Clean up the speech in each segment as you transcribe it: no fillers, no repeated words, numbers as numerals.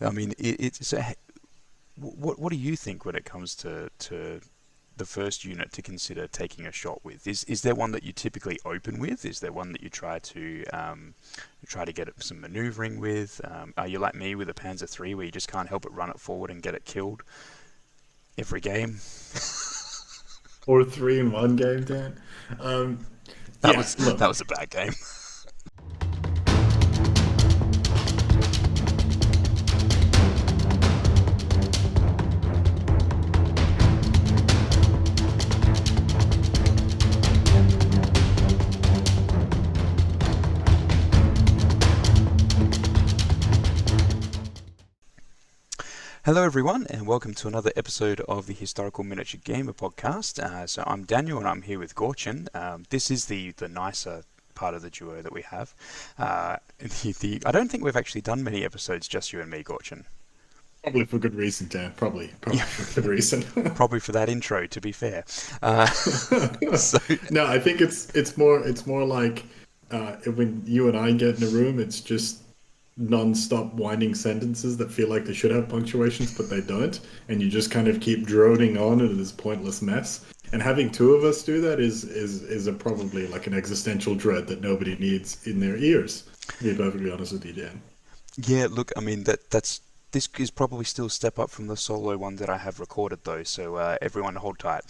I mean, it's what do you think when it comes to the first unit to consider taking a shot with? Is there one that you typically open with? Is there one that you try to get some maneuvering with? Are you like me with a Panzer III where you just can't help but run it forward and get it killed every game? Or three in one game, Dan. Um, That yeah, was that look, was a bad game. Hello, everyone, and welcome to another episode of the Historical Miniature Gamer podcast. So I'm Daniel, and I'm here with Gorcin. This is the nicer part of the duo that we have. I don't think we've actually done many episodes just you and me, Gorcin. probably for good reason, Dan. Probably Yeah, for good reason. probably for that intro, to be fair. Uh, so No, I think it's more like when you and I get in a room, it's just non-stop winding sentences that feel like they should have punctuations, but they don't, and you just kind of keep droning on in this pointless mess. And having two of us do that is a probably like an existential dread that nobody needs in their ears. To be perfectly honest with you, Dan. yeah, look, I mean that's this is probably still a step up from the solo one that I have recorded, though. So everyone, hold tight.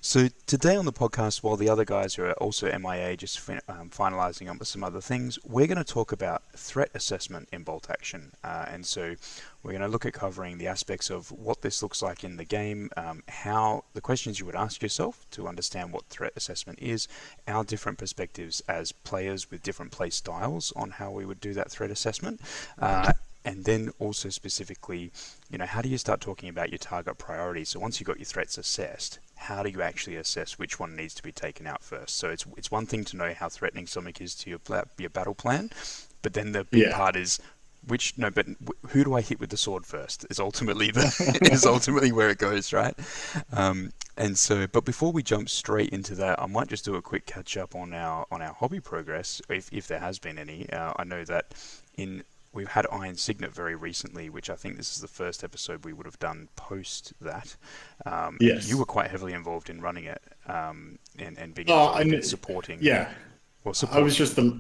So today on the podcast, while the other guys are also MIA, just finalising up with some other things, we're going to talk about threat assessment in bolt action. And so we're going to look at covering the aspects of what this looks like in the game, how the questions you would ask yourself to understand what threat assessment is, our different perspectives as players with different play styles on how we would do that threat assessment. And then also specifically, how do you start talking about your target priorities? So once you've got your threats assessed, how do you actually assess which one needs to be taken out first? So it's one thing to know how threatening something is to your battle plan, but then the big Yeah. part is who do I hit with the sword first? Is ultimately the is ultimately where it goes, right? And so, but before we jump straight into that, I might just do a quick catch up on our hobby progress, if there has been any. I know that in we've had Iron Signet very recently, which I think this is the first episode we would have done post that. And you Yes. were quite heavily involved in running it, and being Oh, involved in supporting, yeah. I was supporting. just the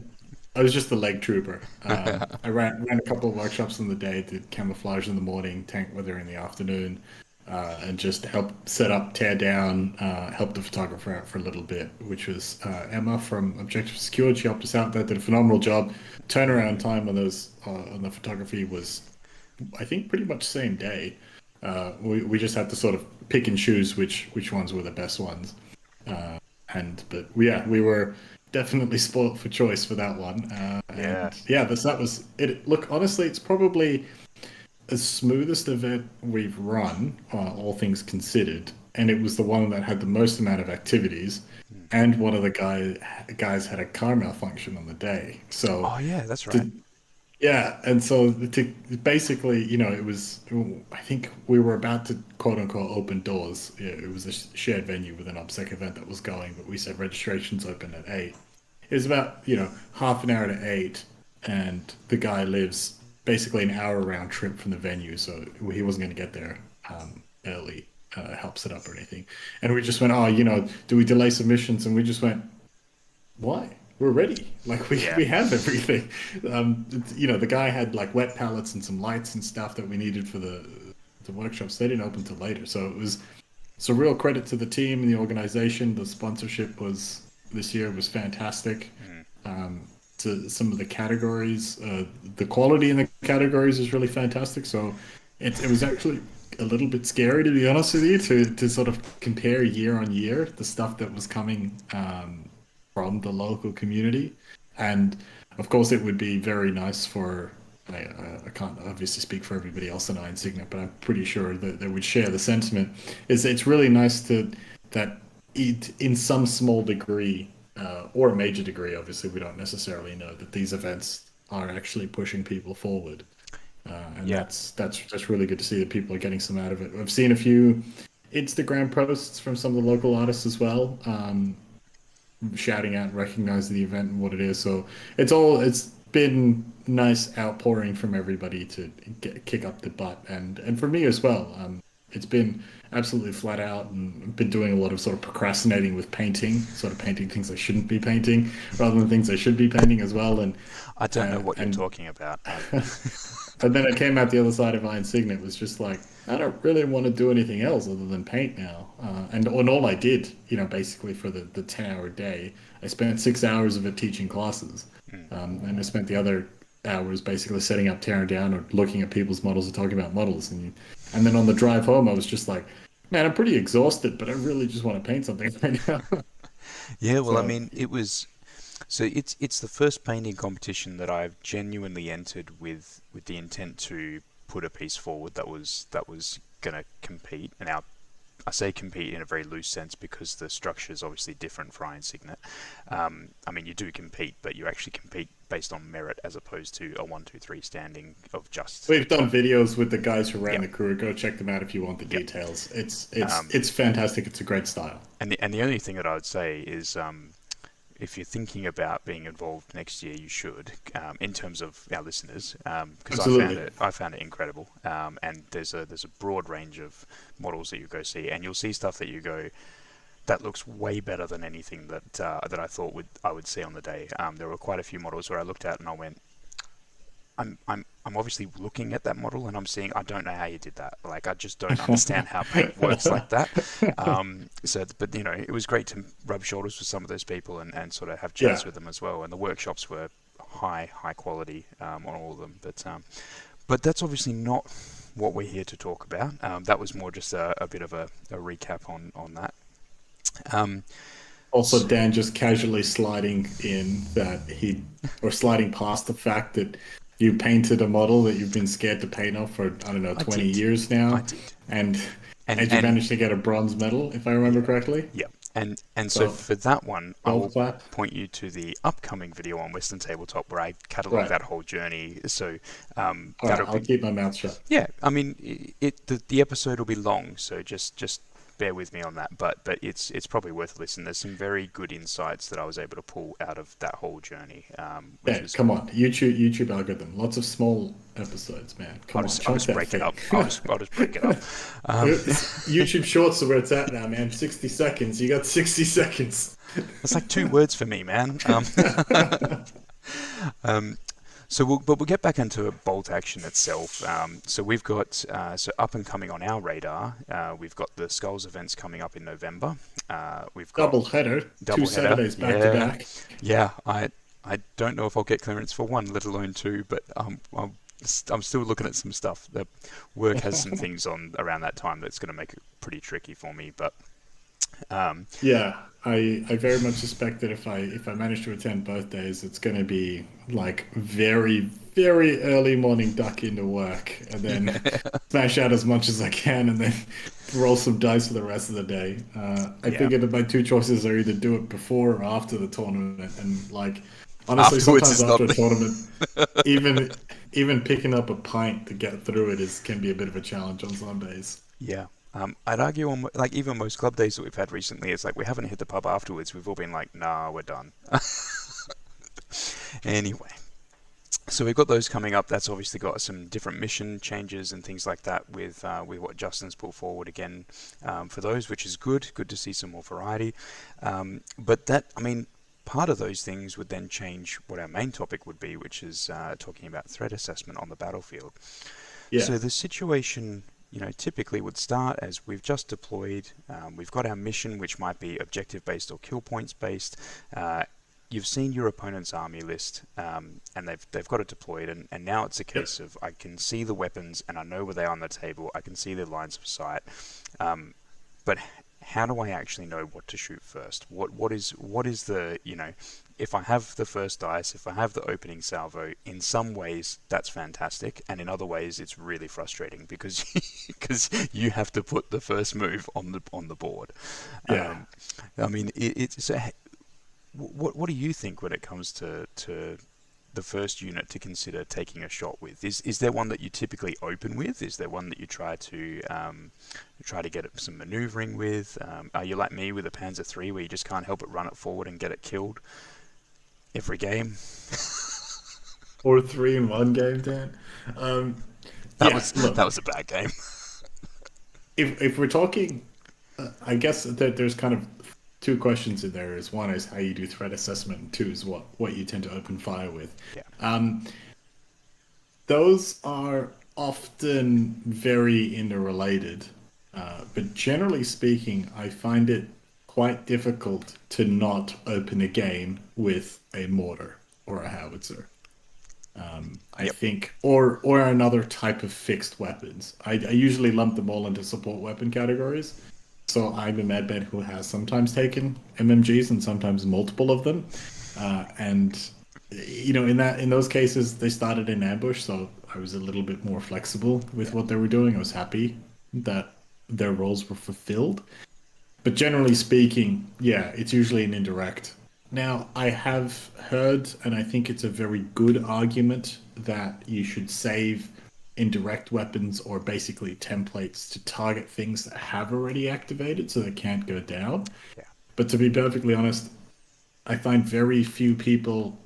I was just the leg trooper. I ran a couple of workshops in the day, did camouflage in the morning, tank weather in the afternoon, and just helped set up, tear down, helped the photographer out for a little bit, which was Emma from Objective Secured. She helped us out there, did a phenomenal job. Turnaround time on those on the photography was, I think, pretty much same day. We just had to sort of pick and choose which ones were the best ones. Yeah, we were definitely spoilt for choice for that one. Yeah. And yeah, that was it. Look, honestly, it's probably the smoothest event we've run, all things considered, and it was the one that had the most amount of activities. Mm. And one of the guys had a car malfunction on the day, so Oh yeah, that's right. to yeah, and so to basically, it was. I think we were about to quote unquote open doors. Yeah, it was a shared venue with an OBSEC event that was going, but we said registrations open at 8. It was about half an hour to 8, and the guy lives basically an hour round trip from the venue, so he wasn't going to get there early, help set up or anything. And we just went, oh, do we delay submissions? And we just went, why? We're ready. Like we Yeah. we have everything. The guy had like wet pallets and some lights and stuff that we needed for the workshops. They didn't open till later, so it's a real credit to the team and the organization. The sponsorship was this year was fantastic. Mm. To some of the categories, the quality in the categories is really fantastic. So it was actually a little bit scary, to be honest with you, to sort of compare year on year the stuff that was coming from the local community. And of course, it would be very nice for. I can't obviously speak for everybody else in Iron Signet, but I'm pretty sure that they would share the sentiment. Is it's really nice to that it, in some small degree or a major degree, obviously we don't necessarily know that these events are actually pushing people forward, and Yeah. that's really good to see that people are getting some out of it. I've seen a few Instagram posts from some of the local artists as well, shouting out and recognizing the event and what it is. So it's been nice outpouring from everybody to kick up the butt, and for me as well. It's been absolutely flat out, and I've been doing a lot of sort of procrastinating with painting, sort of painting things I shouldn't be painting rather than things I should be painting as well, I don't know what you're and talking about. and then I came out the other side of Iron Signet was just like, I don't really want to do anything else other than paint now. And all I did, basically for the 10-hour day, I spent 6 hours of it teaching classes. Mm. And I spent the other hours basically setting up, tearing down, or looking at people's models and talking about models. And then on the drive home, I was just like, man, I'm pretty exhausted, but I really just want to paint something right now. Yeah, well, I So, mean, it was so it's the first painting competition that I've genuinely entered with the intent to put a piece forward that was going to compete. And now I say compete in a very loose sense because the structure is obviously different for Iron Signet. I mean, you do compete, but you actually compete based on merit as opposed to a 1, 2, 3 standing of just. we've done videos with the guys who ran Yep, the crew. Go check them out if you want the yep. details. It's Um, it's fantastic. It's a great style. and the only thing that I would say is if you're thinking about being involved next year, you should, in terms of our listeners, because Absolutely. I found it incredible. And there's a broad range of models that you go see, and you'll see stuff that you go, that looks way better than anything that I thought I would see on the day. There were quite a few models where I looked at and I went, I'm obviously looking at that model and I'm seeing I don't know how you did that. Like I just don't understand how paint works like that. But it was great to rub shoulders with some of those people and sort of have chats Yeah. with them as well. And the workshops were high quality on all of them. But that's obviously not what we're here to talk about. That was more just a bit of a recap on that. Um, Also, s- Dan just casually sliding in that or sliding past the fact that you painted a model that you've been scared to paint off for, I don't know, I 20 did, years I now, did, and and and you managed to get a bronze medal, if I remember yeah. correctly. Yeah, and so So, for that one, I golf will clap. point you to the upcoming video on Western Tabletop where I catalog Right. that whole journey. So All right. that'll I'll be keep my mouth shut. yeah. I mean, the episode will be long, so just bear with me on that. But it's probably worth a listen. There's some very good insights that I was able to pull out of that whole journey, which Dan, was come on. YouTube algorithm. Lots of small episodes, man. I'll Come on, just I'll chunk just that break it thing. up. I'll just break it up. Um, YouTube Shorts are where it's at now, man. 60 seconds. You got 60 seconds. it's like 2 words for me, man. Um, but we'll get back into bolt action itself. So we've got up and coming on our radar. We've got the Skulls events coming up in November. We've got Double header. Two double header. Saturdays back to Yeah, back. yeah. I don't know if I'll get clearance for one, let alone two. But I'm still looking at some stuff. The work has some things on around that time that's going to make it pretty tricky for me. But um, Yeah, I very much suspect that if I manage to attend both days, it's going to be like very very early morning duck into work and then smash out as much as I can and then roll some dice for the rest of the day. I yeah. figured that my two choices are either do it before or after the tournament, and like honestly, Afterwards sometimes is not after a the tournament, even even picking up a pint to get through it is can be a bit of a challenge on some days. Yeah. I'd argue on like even most club days that we've had recently, it's like we haven't hit the pub afterwards. We've all been like, nah, we're done. Anyway, so we've got those coming up. That's obviously got some different mission changes and things like that with what Justin's put forward again for those, which is good. Good to see some more variety. But that, I mean, part of those things would then change what our main topic would be, which is talking about threat assessment on the battlefield. Yeah. So the situation, typically would start as we've just deployed. We've got our mission, which might be objective based or kill points based. You've seen your opponent's army list, and they've got it deployed, and now it's a Yep. case of I can see the weapons and I know where they are on the table. I can see their lines of sight, but how do I actually know what to shoot first? What is the if I have the first dice, if I have the opening salvo, in some ways that's fantastic, and in other ways it's really frustrating because because you have to put the first move on the board. Yeah. I mean, it's what do you think when it comes to the first unit to consider taking a shot with? Is there one that you typically open with? Is there one that you try to get some maneuvering with? Are you like me with a Panzer III where you just can't help but run it forward and get it killed every game? or three in one game, Dan. Um, That yeah, was look, that was a bad game. if we're talking, I guess that there's kind of two questions in there. Is one is how you do threat assessment, and two is what you tend to open fire with. Yeah, Um, those are often very interrelated, but generally speaking, I find it quite difficult to not open a game with a mortar or a howitzer. I yep, think, or another type of fixed weapons. I usually lump them all into support weapon categories. So I'm a madman who has sometimes taken MMGs and sometimes multiple of them. And in those cases, they started in ambush, so I was a little bit more flexible with yeah, what they were doing. I was happy that their roles were fulfilled. But generally speaking, yeah, it's usually an indirect. Now, I have heard, and I think it's a very good argument, that you should save indirect weapons or basically templates to target things that have already activated so they can't go down. yeah, But to be perfectly honest, I find very few people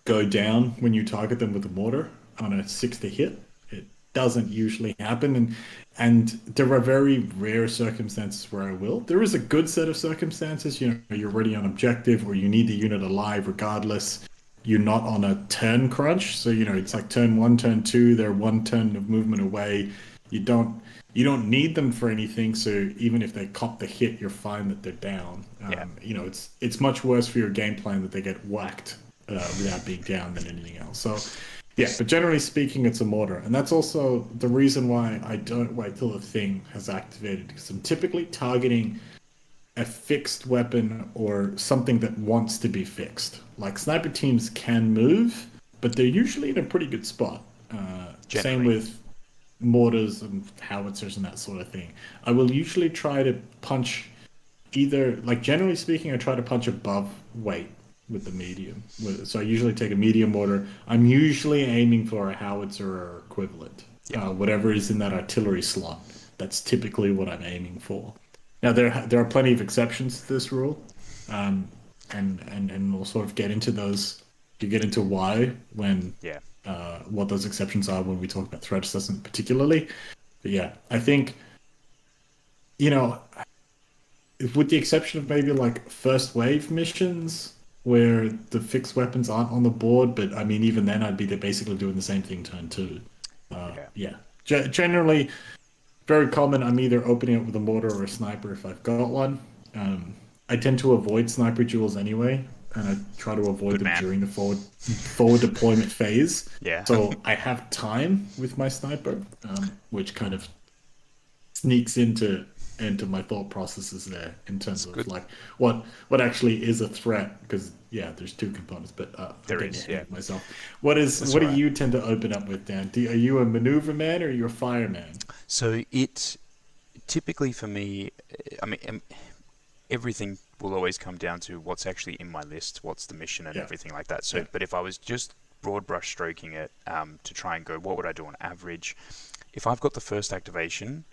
go down when you target them with a mortar on a six to hit. It doesn't usually happen, and there are very rare circumstances where I will. There is a good set of circumstances, you're already on objective or you need the unit alive regardless. You're not on a turn crunch, so it's like turn one, turn two, they're one turn of movement away. You don't you don't need them for anything, so even if they cop the hit, you're fine that they're down. yeah. It's much worse for your game plan that they get whacked without being down than anything else. So, yeah, but generally speaking, it's a mortar, and that's also the reason why I don't wait till the thing has activated because I'm typically targeting a fixed weapon or something that wants to be fixed. Like sniper teams can move, but they're usually in a pretty good spot. Same Generally, with mortars and howitzers and that sort of thing. I will usually try to punch either, like generally speaking, I try to punch above weight with the medium. So I usually take a medium mortar. I'm usually aiming for a howitzer or equivalent, yeah, whatever is in that artillery slot. That's typically what I'm aiming for. Now there are plenty of exceptions to this rule, um, and we'll sort of get into those. You get into why when yeah. what those exceptions are when we talk about threat assessment particularly. But yeah, I think you know with the exception of maybe like first wave missions where the fixed weapons aren't on the board, but I mean even then I'd be basically doing the same thing turn two. Yeah. Yeah, generally very common. I'm either opening it with a mortar or a sniper if I've got one. Um, I tend to avoid sniper duels anyway, and I try to avoid Good them man. during the forward deployment phase. Yeah. So I have time with my sniper, which kind of sneaks into my thought processes there in That's terms of good. like what actually is a threat because yeah there's two components but I'm There getting is. ahead Yeah. of myself. What That's all do right. you tend to open up with, Dan? Are you a maneuver man or are you a fireman? So it typically for me, I mean, everything will always come down to what's actually in my list, what's the mission, and Yeah, everything like that. So, yeah, but if I was just broad brush stroking it to try and go, what would I do on average? If I've got the first activation,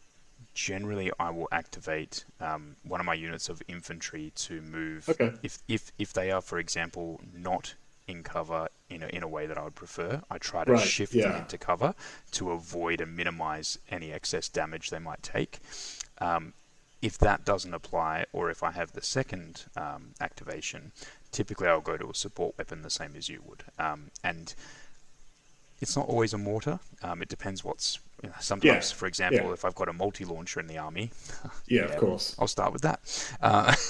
generally I will activate one of my units of infantry to move. okay, If they are, for example, not in cover in a way that I would prefer, I try to right, shift them yeah, into cover to avoid and minimize any excess damage they might take. Um, if that doesn't apply, or if I have the second activation, typically I'll go to a support weapon the same as you would. And it's not always a mortar. It depends what's. yeah, Sometimes, for yeah, example, if I've got a multi-launcher in the army, yeah, of yeah, course. I'll start with that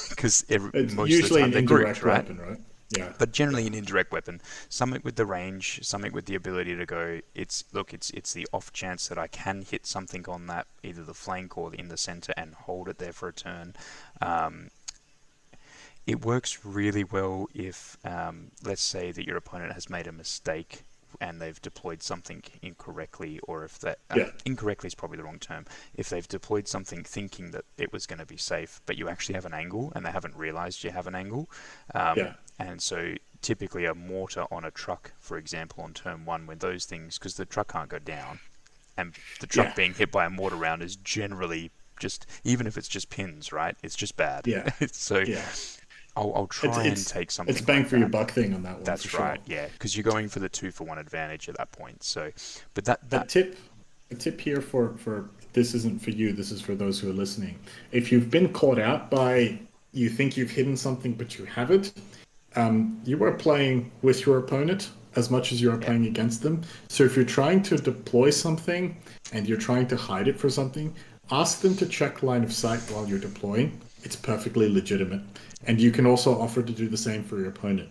because It's most of the usually time an they're grouped, indirect right? weapon, right? Yeah, But yeah, generally an indirect weapon, something with the range, something with the ability to go. It's the off chance that I can hit something on that either the flank or in the center and hold it there for a turn. Um, it works really well if, let's say that your opponent has made a mistake and they've deployed something incorrectly, or if that yeah, incorrectly is probably the wrong term. If they've deployed something thinking that it was going to be safe, but you actually have an angle and they haven't realized you have an angle, yeah, and so typically a mortar on a truck, for example, on turn one, when those things, because the truck can't go down, and the truck yeah, being hit by a mortar round is generally just, even if it's just pins, right? It's just bad. yeah, So yeah. I'll It's try and it's take it's something bang like for your that. buck thing on that one for That's sure. right, yeah, because you're going for the 2-for-1 advantage at that point. So, but that A that tip, a tip here for this isn't for you. This is for those who are listening. If you've been caught out by you think you've hidden something but you haven't, you are playing with your opponent as much as you are yeah, playing against them. So if you're trying to deploy something and you're trying to hide it for something, ask them to check line of sight while you're deploying. It's perfectly legitimate. And you can also offer to do the same for your opponent.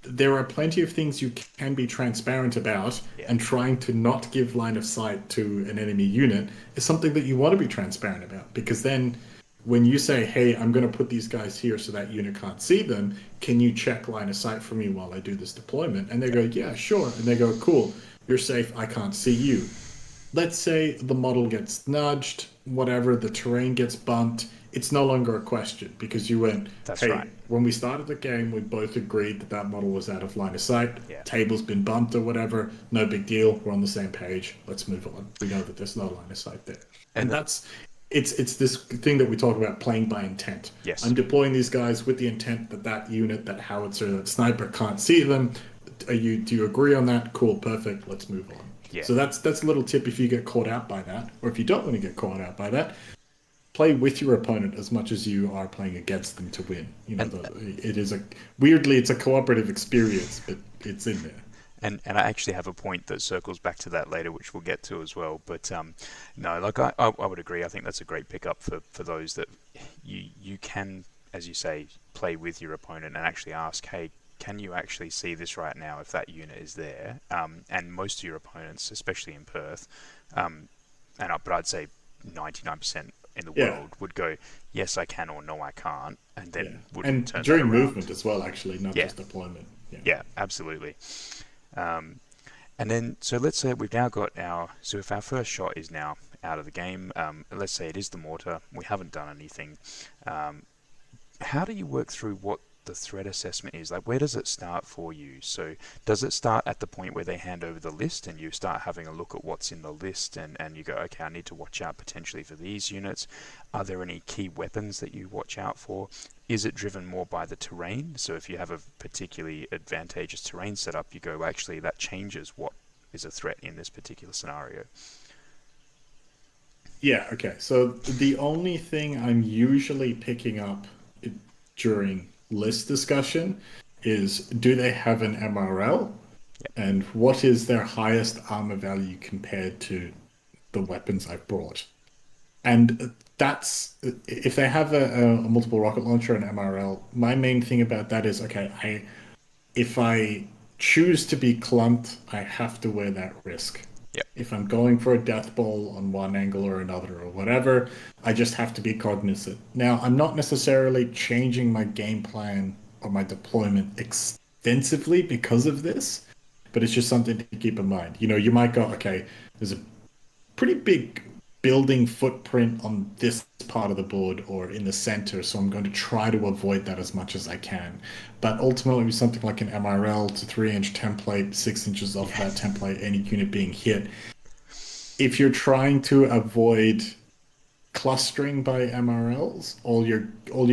There are plenty of things you can be transparent about, yeah, and trying to not give line of sight to an enemy unit is something that you want to be transparent about, because then when you say, hey, I'm going to put these guys here so that unit can't see them, can you check line of sight for me while I do this deployment? And they yeah, go, yeah, sure. And they go, cool, you're safe, I can't see you. Let's say the model gets nudged, whatever, the terrain gets bumped, it's no longer a question because you went, that's right. hey, when we started the game, we both agreed that that model was out of line of sight, Yeah, table's been bumped or whatever, no big deal, we're on the same page, let's move on. We know that there's no line of sight there. And and it's this thing that we talk about, playing by intent. yes, I'm deploying these guys with the intent that that unit, that howitzer, that sniper can't see them. Do you agree on that? Cool, perfect. Let's move on. yeah, So that's a little tip if you get caught out by that, or if you don't want to get caught out by that. Play with your opponent as much as you are playing against them to win. and It is a weirdly it's a cooperative experience, but it's in there. and I actually have a point that circles back to that later, which we'll get to as well. But no, like I would agree. I think that's a great pickup for those that you can, as you say, play with your opponent and actually ask, hey, can you actually see this right now if that unit is there? And most of your opponents, especially in Perth, but I'd say 99% in the Yeah, world would go, yes, I can, or no, I can't, and yeah, then would and turn that during movement around. as well, actually, not Yeah, just deployment. Yeah. yeah, absolutely. Um, and then, so let's say we've now got so if our first shot is now out of the game, let's say it is the mortar, we haven't done anything. Um, how do you work through what the threat assessment is? Like, where does it start for you? So does it start at the point where they hand over the list and you start having a look at what's in the list, and you go, okay, I need to watch out potentially for these units? Are there any key weapons that you watch out for? Is it driven more by the terrain? So if you have a particularly advantageous terrain setup, you go, actually, that changes what is a threat in this particular scenario. Yeah, okay. So the only thing I'm usually picking up during list discussion is, do they have an MRL? Yep. And what is their highest armor value compared to the weapons I've brought? And that's if they have a multiple rocket launcher and MRL. My main thing about that is, okay, if I choose to be clumped, I have to wear that risk. Yep. If I'm going for a death ball on one angle or another or whatever, I just have to be cognizant. Now, I'm not necessarily changing my game plan or my deployment extensively because of this, but it's just something to keep in mind. You might go, okay, there's a pretty big building footprint on this part of the board or in the center, so I'm going to try to avoid that as much as I can. But ultimately, with something like an MRL, it's a 3-inch template, 6 inches off Yeah. that template, any unit being hit. If you're trying to avoid clustering by MRLs, all you're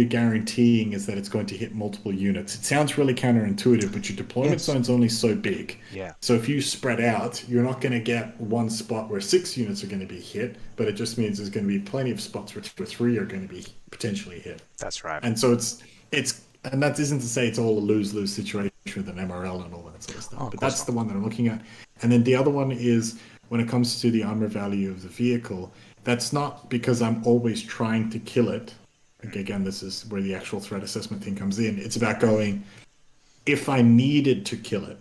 guaranteeing is that it's going to hit multiple units. It sounds really counterintuitive, but your deployment Yes. zone's only so big. Yeah. So if you spread out, you're not going to get one spot where 6 units are going to be hit, but it just means there's going to be plenty of spots where 3 are going to be potentially hit. That's right. And so and that isn't to say it's all a lose-lose situation with an MRL and all that sort of stuff, Oh, of but course that's not. the one that I'm looking at. And then the other one is, when it comes to the armor value of the vehicle, that's not because I'm always trying to kill it. Again, this is where the actual threat assessment thing comes in. It's about going, if I needed to kill it,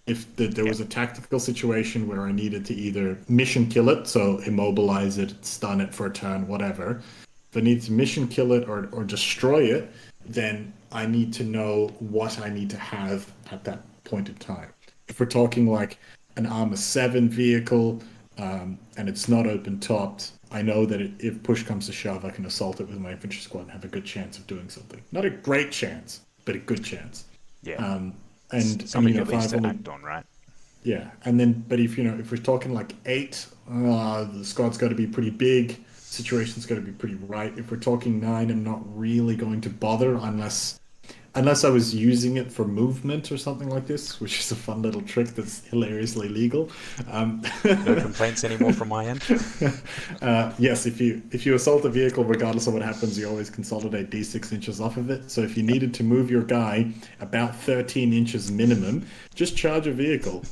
if there Yeah. was a tactical situation where I needed to either mission kill it, so immobilize it, stun it for a turn, whatever. If I need to mission kill it or destroy it, then I need to know what I need to have at that point in time. If we're talking like an Armor 7 vehicle, and it's not open topped, I know that if push comes to shove, I can assault it with my infantry squad and have a good chance of doing something. Not a great chance, but a good chance. Yeah. Um, and Something at if least I've to only act on, right? yeah, and then but if we're talking like 8, the squad's got to be pretty big, situation's got to be pretty right. If we're talking 9, I'm not really going to bother unless unless I was using it for movement or something like this, which is a fun little trick that's hilariously legal. Um, No complaints anymore from my end. yes, if you assault a vehicle, regardless of what happens, you always consolidate d6 inches off of it. So if you Yep. needed to move your guy about 13 inches minimum, just charge a vehicle.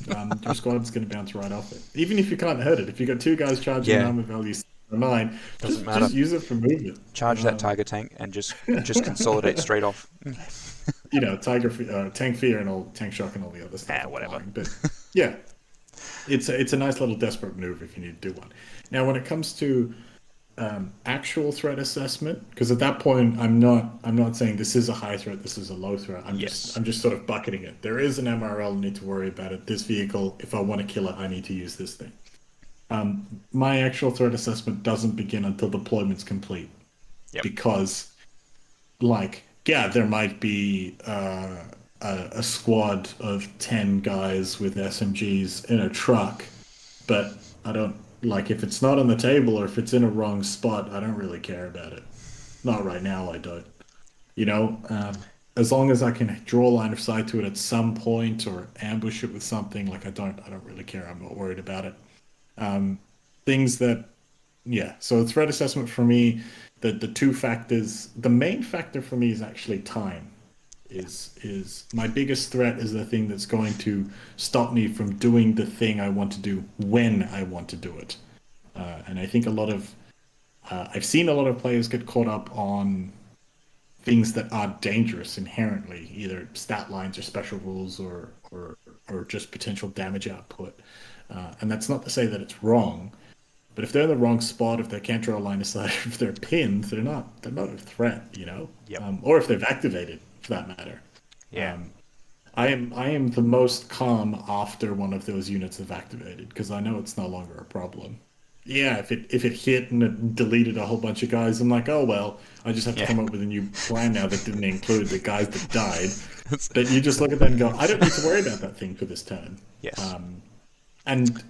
Your squad's going to bounce right off it, even if you can't hurt it. If you got two guys charging an Yeah, armor value 9, doesn't just matter. use it for movement. Charge that tiger tank and just consolidate straight off. Tank fear and all tank shock and all the other stuff Whatever. applying. But yeah, it's a nice little desperate move if you need to do one. Now, when it comes to actual threat assessment, because at that point I'm not saying this is a high threat, this is a low threat. Yes. I'm just sort of bucketing it. There is an MRL, need to worry about it. This vehicle, if I want to kill it, I need to use this thing. My actual threat assessment doesn't begin until deployment's complete, Yep. because like yeah, there might be a squad of 10 guys with SMGs in a truck, but I don't like if it's not on the table or if it's in a wrong spot, I don't really care about it. Not right now, I don't. You know, as long as I can draw a line of sight to it at some point or ambush it with something, like I don't really care. I'm not worried about it. Things that, yeah. So threat assessment for me, the two factors, the main factor for me is actually time. Is my biggest threat is the thing that's going to stop me from doing the thing I want to do when I want to do it. And I think I've seen a lot of players get caught up on things that are dangerous inherently, either stat lines or special rules or just potential damage output. And that's not to say that it's wrong, but if they're in the wrong spot, if they can't draw a line of sight, if they're pinned, they're not a threat, you know. Yep. Or if they've activated, for that matter. Yeah. I am the most calm after one of those units have activated because I know it's no longer a problem. Yeah, if it hit and it deleted a whole bunch of guys, I'm like, oh well, I just have to Yeah. come up with a new plan now that didn't include the guys that died. But you just look at that and go, I don't need to worry about that thing for this turn. Yes. And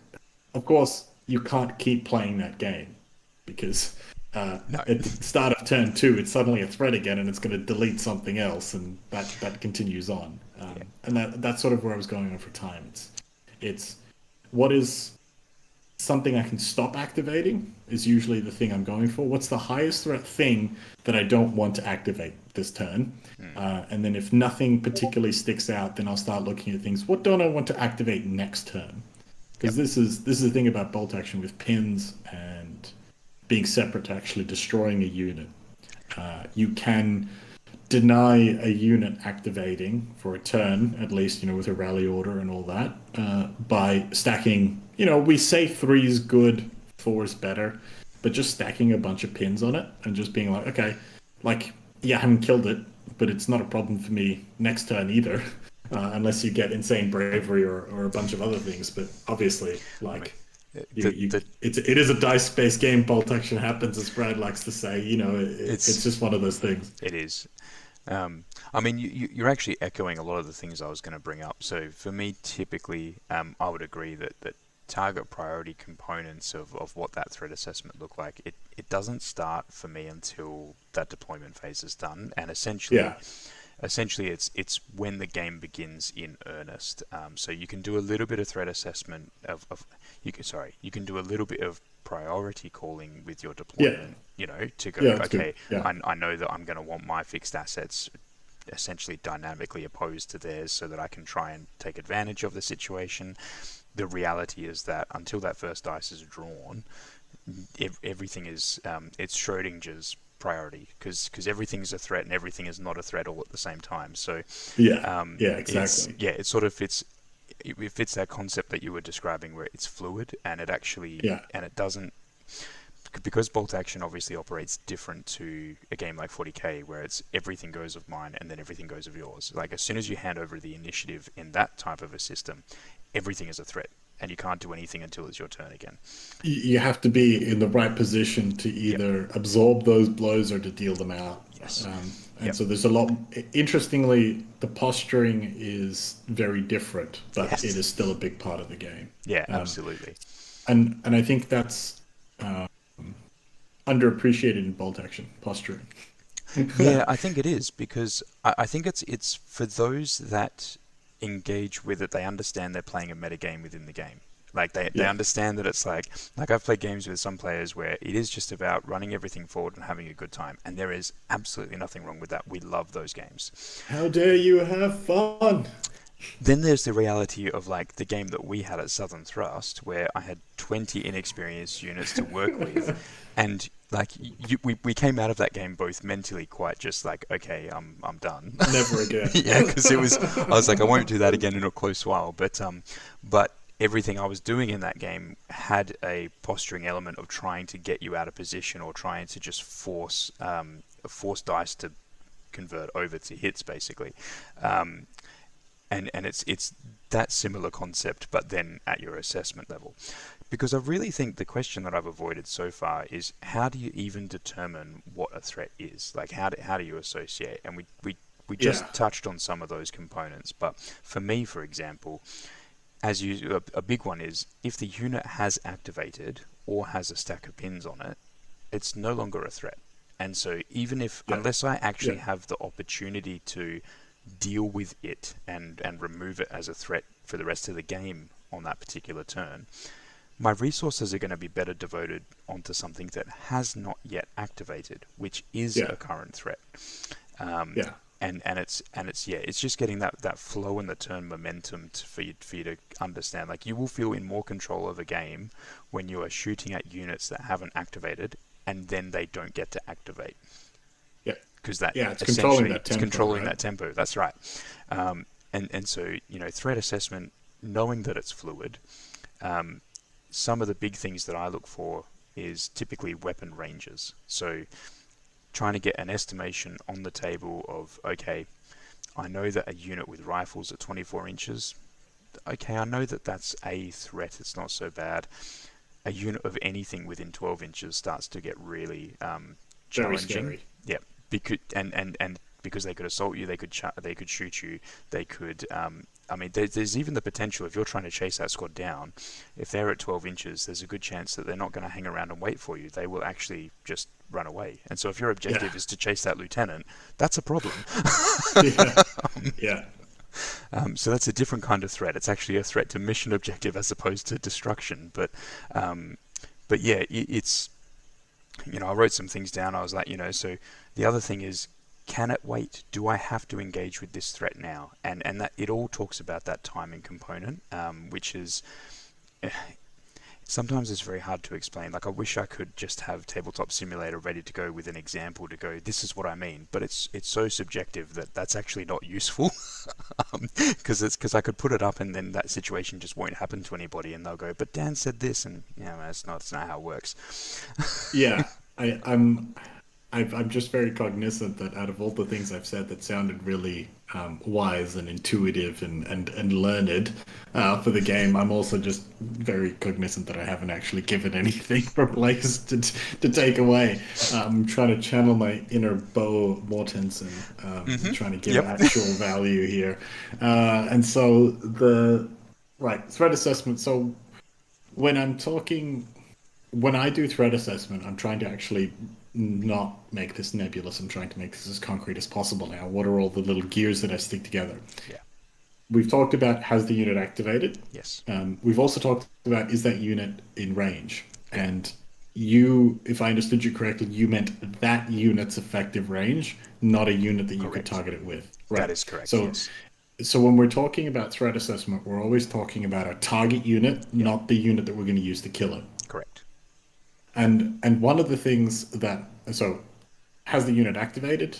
of course, you can't keep playing that game because No. at the start of turn 2, it's suddenly a threat again, and it's going to delete something else, and that continues on. Yeah. And that's sort of where I was going on for time. It's what is something I can stop activating is usually the thing I'm going for. What's the highest threat thing that I don't want to activate this turn? And then if nothing particularly sticks out, then I'll start looking at things. What don't I want to activate next turn? Because this is the thing about bolt action with pins and being separate to actually destroying a unit. You can deny a unit activating for a turn, at least, with a rally order and all that, by stacking, we say 3 is good, 4 is better, but just stacking a bunch of pins on it and just being like, okay, like, yeah, I haven't killed it, but it's not a problem for me next turn either. Unless you get insane bravery or a bunch of other things, but obviously, like, it is a dice-based game. Bolt action happens, as Brad likes to say. It's just one of those things. It is. I mean, you're actually echoing a lot of the things I was going to bring up. So for me, typically, I would agree that target priority components of what that threat assessment look like, it doesn't start for me until that deployment phase is done, and essentially it's when the game begins in earnest. So you can do a little bit of threat assessment you can do a little bit of priority calling with your deployment, to go, okay, I know that I'm going to want my fixed assets essentially dynamically opposed to theirs so that I can try and take advantage of the situation. The reality is that until that first dice is drawn, everything is, it's Schrodinger's priority, because everything is a threat and everything is not a threat all at the same time. So exactly. It sort of fits. It fits that concept that you were describing, where it's fluid and it actually and it doesn't, because bolt action obviously operates different to a game like 40k, where it's everything goes of mine and then everything goes of yours. Like, as soon as you hand over the initiative in that type of a system, everything is a threat and you can't do anything until it's your turn again. You have to be in the right position to either absorb those blows or to deal them out. Yes. So there's a lot. Interestingly, the posturing is very different, but it is still a big part of the game. Yeah, absolutely. And I think that's underappreciated in bolt action, posturing. Yeah, I think it is because I think it's for those that engage with it, they understand they're playing a meta game within the game. Like they Yeah. understand that it's like I've played games with some players where it is just about running everything forward and having a good time, and there is absolutely nothing wrong with that. We love those games. How dare you have fun? Then there's the reality of like the game that we had at Southern Thrust, where I had 20 inexperienced units to work with, and like we came out of that game both mentally quite just like, okay, I'm done. Never again. Yeah, because I was like, I won't do that again in a close while. But everything I was doing in that game had a posturing element of trying to get you out of position or trying to just force dice to convert over to hits, basically. Um, and it's that similar concept, but then at your assessment level. Because I really think the question that I've avoided so far is how do you even determine what a threat is? Like how do you associate? And we Yeah. just touched on some of those components, but for me, for example, a big one is if the unit has activated or has a stack of pins on it, it's no longer a threat. And so even if Yeah. unless I actually Yeah. have the opportunity to deal with it and remove it as a threat for the rest of the game on that particular turn, my resources are going to be better devoted onto something that has not yet activated, which is Yeah. a current threat. Um, Yeah. and it's yeah, it's just getting that flow in the turn momentum for you to understand. Like you will feel in more control of a game when you are shooting at units that haven't activated and then they don't get to activate, Yeah. because that Yeah. It's controlling essentially that it's tempo, controlling right? that tempo. That's right. And so threat assessment, knowing that it's fluid. Um, some of the big things that I look for is typically weapon ranges. So trying to get an estimation on the table of, okay, I know that a unit with rifles at 24 inches, okay, I know that that's a threat, it's not so bad. A unit of anything within 12 inches starts to get really Very challenging. scary. Yeah, because and because they could assault you, they could shoot you, they could. I mean, there's even the potential if you're trying to chase that squad down, if they're at 12 inches, there's a good chance that they're not going to hang around and wait for you. They will actually just run away. And so if your Yeah. objective is to chase that lieutenant, that's a problem. Yeah. Yeah. So that's a different kind of threat. It's actually a threat to mission objective as opposed to destruction. Um, but yeah, it's I wrote some things down. I was like, so the other thing is, can it wait? Do I have to engage with this threat now? And that it all talks about that timing component, which is sometimes it's very hard to explain. Like I wish I could just have Tabletop Simulator ready to go with an example to go, this is what I mean. But it's so subjective that that's actually not useful, because I could put it up and then that situation just won't happen to anybody, and they'll go, but Dan said this, and it's not how it works. Yeah. I'm just very cognizant that out of all the things I've said that sounded really wise and intuitive and learned for the game, I'm also just very cognizant that I haven't actually given anything for players to take away. I'm trying to channel my inner Bo Mortensen, trying to give Yep. actual value here. And so right, threat assessment. So when I'm talking when I do threat assessment, I'm trying to actually not make this nebulous. I'm trying to make this as concrete as possible now. What are all the little gears that I stick together? Yeah. We've talked about has the unit activated. Yes. We've also talked about is that unit in range. And you, if I understood you correctly, you meant that unit's effective range, not a unit that you could Correct. target it with. That Right. is correct. So Yes. so when we're talking about threat assessment, we're always talking about a target unit, Yep. not the unit that we're going to use to kill it. Correct. And one of the things that so has the unit activated?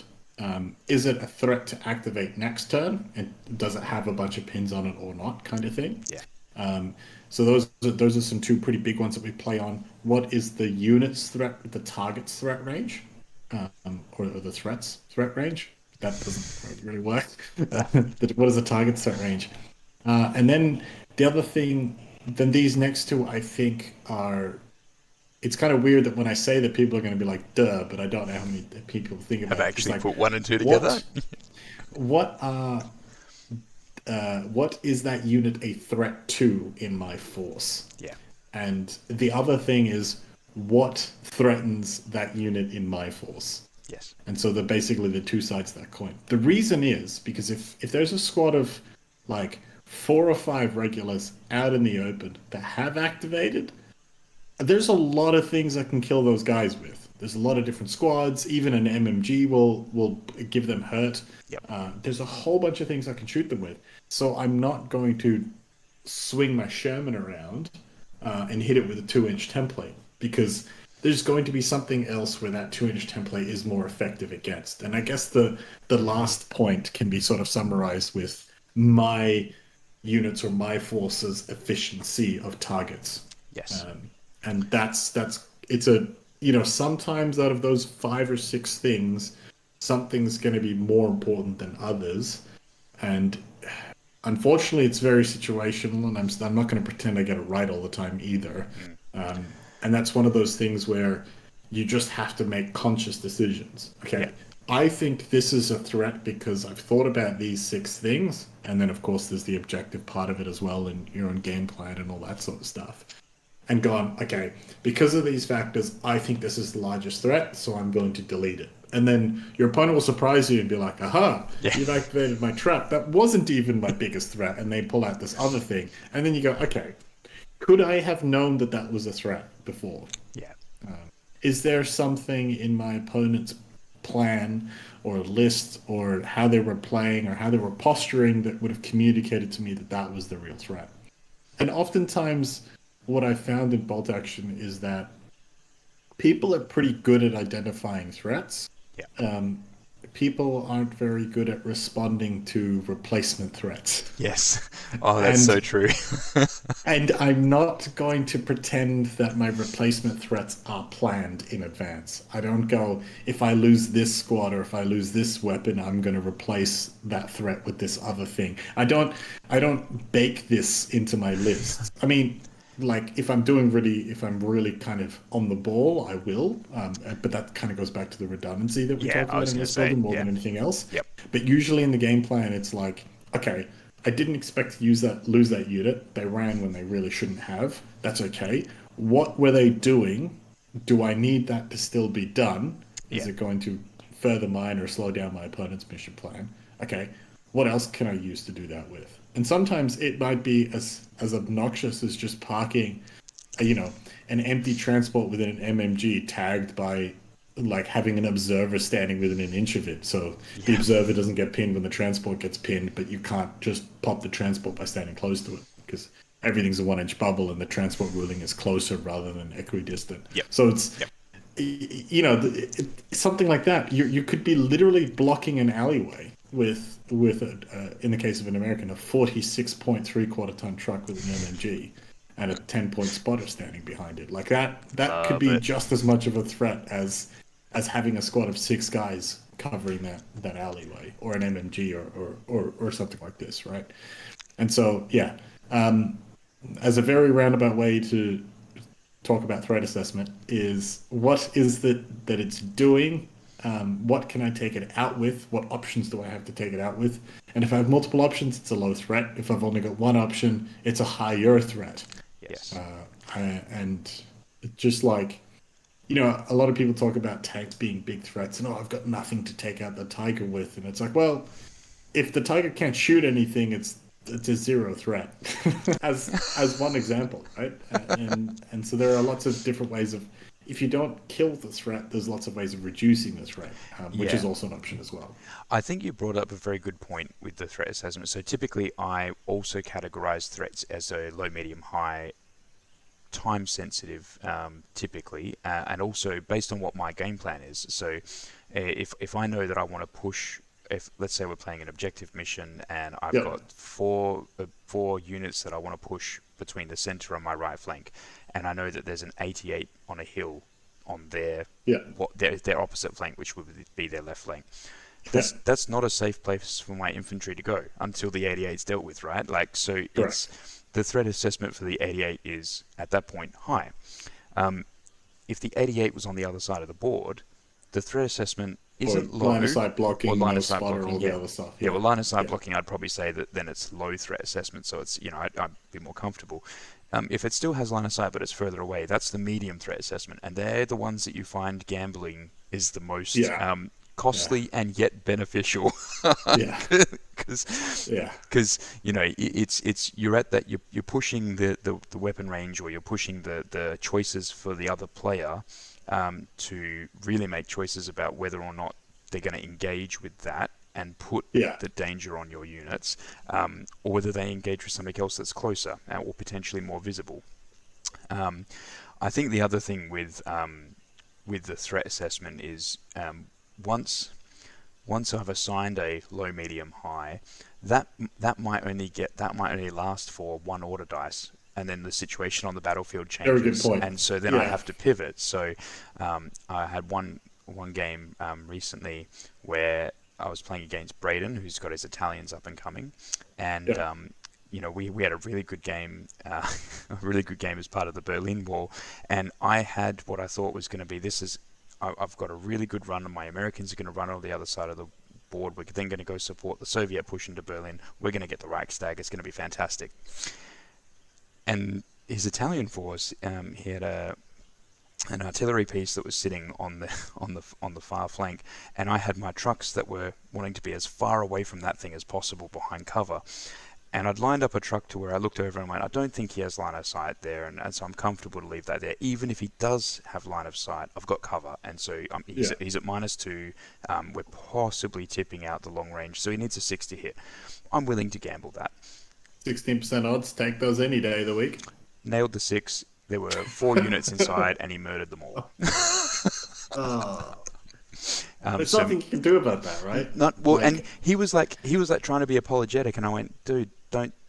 Is it a threat to activate next turn? And does it have a bunch of pins on it or not? Kind of thing. Yeah. So those are some two pretty big ones that we play on. What is the unit's threat, the target's threat range, or the threat's threat range? That doesn't really work. What is the target's threat range? And then the other thing, then these next two I think are. It's kind of weird that when I say that people are going to be like, "Duh," but I don't know how many people think Have about I it. It's actually like, put one and two together? what are what is that unit a threat to in my force? Yeah. And the other thing is what threatens that unit in my force. Yes. And so they're basically the two sides of that coin. The reason is because if there's a squad of like 4 or 5 regulars out in the open that have activated, there's a lot of things I can kill those guys with. There's a lot of different squads. Even an MMG will give them hurt. Yep. There's a whole bunch of things I can shoot them with. So I'm not going to swing my Sherman around and hit it with a 2-inch template, because there's going to be something else where that 2-inch template is more effective against. And I guess the last point can be sort of summarized with my units or my forces' efficiency of targets. Yes. And that's it's a, sometimes out of those 5 or 6 things, something's going to be more important than others. And unfortunately, it's very situational, and I'm not going to pretend I get it right all the time either. And that's one of those things where you just have to make conscious decisions. Okay, Yeah. I think this is a threat because I've thought about these 6 things, and then of course there's the objective part of it as well, and your own game plan and all that sort of stuff. And gone, okay, because of these factors, I think this is the largest threat, so I'm going to delete it. And then your opponent will surprise you and be like, aha, Yeah. you've activated my trap. That wasn't even my biggest threat. And they pull out this other thing. And then you go, okay, could I have known that that was a threat before? Yeah. Is there something in my opponent's plan or list or how they were playing or how they were posturing that would have communicated to me that that was the real threat? And oftentimes, what I found in bolt action is that people are pretty good at identifying threats. Yeah. People aren't very good at responding to replacement threats. Yes. Oh, that's And- so true. And I'm not going to pretend that my replacement threats are planned in advance. I don't go, if I lose this squad or if I lose this weapon, I'm going to replace that threat with this other thing. I don't bake this into my list. I mean, like if I'm really kind of on the ball, I will. But that kind of goes back to the redundancy that we Yeah, talked I was about in gonna this say, building more yeah. than anything else. Yep. But usually in the game plan, it's like, okay, I didn't expect to lose that unit. They ran when they really shouldn't have. That's okay. What were they doing? Do I need that to still be done? Is Yeah. it going to further mine or slow down my opponent's mission plan? Okay. What else can I use to do that with? And sometimes it might be as obnoxious as just parking, an empty transport within an MMG tagged by like having an observer standing within an inch of it. So the observer doesn't get pinned when the transport gets pinned, but you can't just pop the transport by standing close to it because everything's a 1-inch bubble and the transport ruling is closer rather than equidistant. Yep. So it's, something like that. You could be literally blocking an alleyway with in the case of an American, a 46.75 ton truck with an MMG and a 10-point spotter standing behind it. Like that could be just as much of a threat as having a squad of 6 guys covering that alleyway, or an MMG or something like this, right? And so, yeah, as a very roundabout way to talk about threat assessment is what is that it's doing. What can I take it out with? What options do I have to take it out with? And if I have multiple options, it's a low threat. If I've only got one option, it's a higher threat. Yes. And just like, a lot of people talk about tanks being big threats and, I've got nothing to take out the Tiger with. And it's like, well, if the Tiger can't shoot anything, it's a 0 threat as one example, right? And so there are lots of different ways of, if you don't kill the threat, there's lots of ways of reducing the threat, which is also an option as well. I think you brought up a very good point with the threat assessment. So typically I also categorize threats as a low, medium, high, time sensitive, typically, and also based on what my game plan is. So if I know that I want to push, if let's say we're playing an objective mission and I've got four units that I want to push between the center and my right flank, and I know that there's an 88 on a hill on their opposite flank, which would be their left flank. That's not a safe place for my infantry to go until the 88's dealt with, right? Like, so it's the threat assessment for the 88 is at that point high. If the 88 was on the other side of the board, the threat assessment isn't low. Line of sight blocking, or line no of sight spotter, blocking, all the other stuff. Yeah, well, line of sight blocking, I'd probably say that then it's low threat assessment, so it's, I'd be more comfortable. If it still has line of sight but it's further away, that's the medium threat assessment, and they're the ones that you find gambling is the most Yeah. Yeah. costly and yet beneficial. Yeah. Because Yeah. it's you're at that you're pushing the weapon range, or you're pushing the choices for the other player to really make choices about whether or not they're going to engage with that and put Yeah. the danger on your units, or whether they engage with something else that's closer or potentially more visible. Um, I think the other thing with the threat assessment is once once I've assigned a low, medium, high, that that might only last for one order dice, and then the situation on the battlefield Very good changes, point. and so then I Yeah. have to pivot. So I had one game recently where I was playing against Braden, who's got his Italians up and coming, and Yeah. we had a really good game, a really good game as part of the Berlin Wall, and I had what I thought was going to be I've got a really good run, and my Americans are going to run on the other side of the board. We're then going to go support the Soviet push into Berlin. We're going to get the Reichstag. It's going to be fantastic. And his Italian force, he had an artillery piece that was sitting on the on the far flank, and I had my trucks that were wanting to be as far away from that thing as possible behind cover. And I'd lined up a truck to where I looked over and went, I don't think he has line of sight there, and so I'm comfortable to leave that there. Even if he does have line of sight, I've got cover, and so Yeah. he's at -2. We're possibly tipping out the long range, so he needs a 6 to hit. I'm willing to gamble that. 16% odds. Take those any day of the week. Nailed the 6. There were 4 units inside, and he murdered them all. Oh. There's So nothing you can do about that, right? not well, and Like, he was like trying to be apologetic, and I went, dude,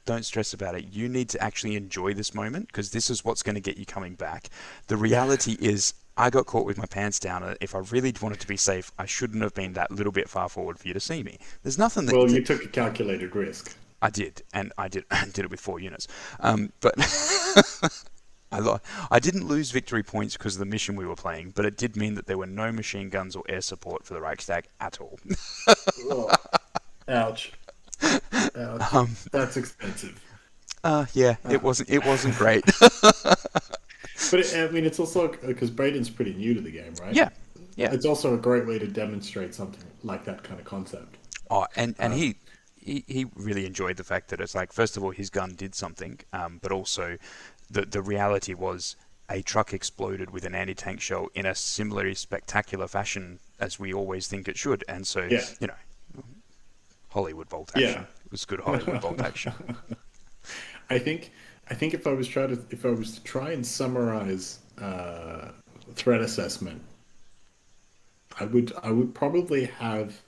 don't stress about it. You need to actually enjoy this moment, because this is what's going to get you coming back. The reality is, I got caught with my pants down, and if I really wanted to be safe, I shouldn't have been that little bit far forward for you to see me. There's nothing well, you took a calculated risk. I did, and I did did it with 4 units, but. I didn't lose victory points because of the mission we were playing, but it did mean that there were no machine guns or air support for the Reichstag at all. Oh, ouch. Ouch. um, That's expensive. yeah, Uh, it wasn't great. But I mean, it's also because Braden's pretty new to the game, right? Yeah, yeah. It's also a great way to demonstrate something like that kind of concept. Oh, and Um, he really enjoyed the fact that it's like, first of all, his gun did something, but also the reality was a truck exploded with an anti-tank shell in a similarly spectacular fashion as we always think it should, and so yeah. Hollywood bolt action. Yeah. It was good Hollywood bolt action. I think if I was to try and summarize threat assessment, I would probably have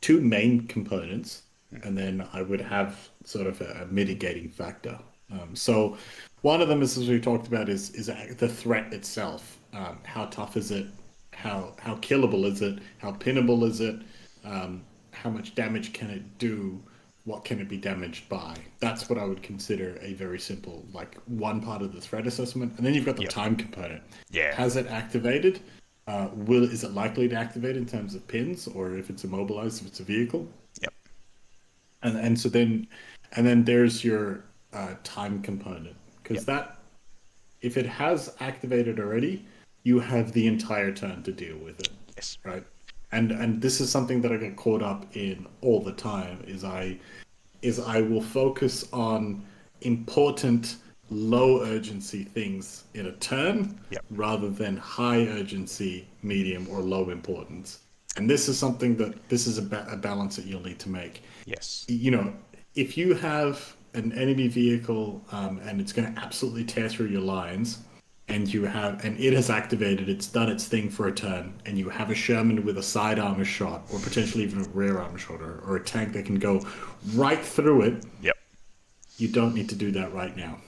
two main components, and then I would have sort of a mitigating factor. So one of them is, as we talked about, is the threat itself. How tough is it? How killable is it? How pinnable is it? How much damage can it do? What can it be damaged by? That's what I would consider a very simple, like, one part of the threat assessment. And then you've got the Yep. time component. Yeah. Has it activated? Is it likely to activate in terms of pins, or if it's immobilized, if it's a vehicle? Yep. And then there's your time component, because Yep. that, if it has activated already, you have the entire turn to deal with it, Yes. right? And this is something that I get caught up in all the time. I will focus on important low urgency things in a turn, Yep. rather than high urgency, medium, or low importance. And this is a balance that you'll need to make. Yes. If you have an enemy vehicle, and it's going to absolutely tear through your lines, and it has activated, it's done its thing for a turn, and you have a Sherman with a side armor shot, or potentially even a rear armor shot, or a tank that can go right through it, Yep. you don't need to do that right now.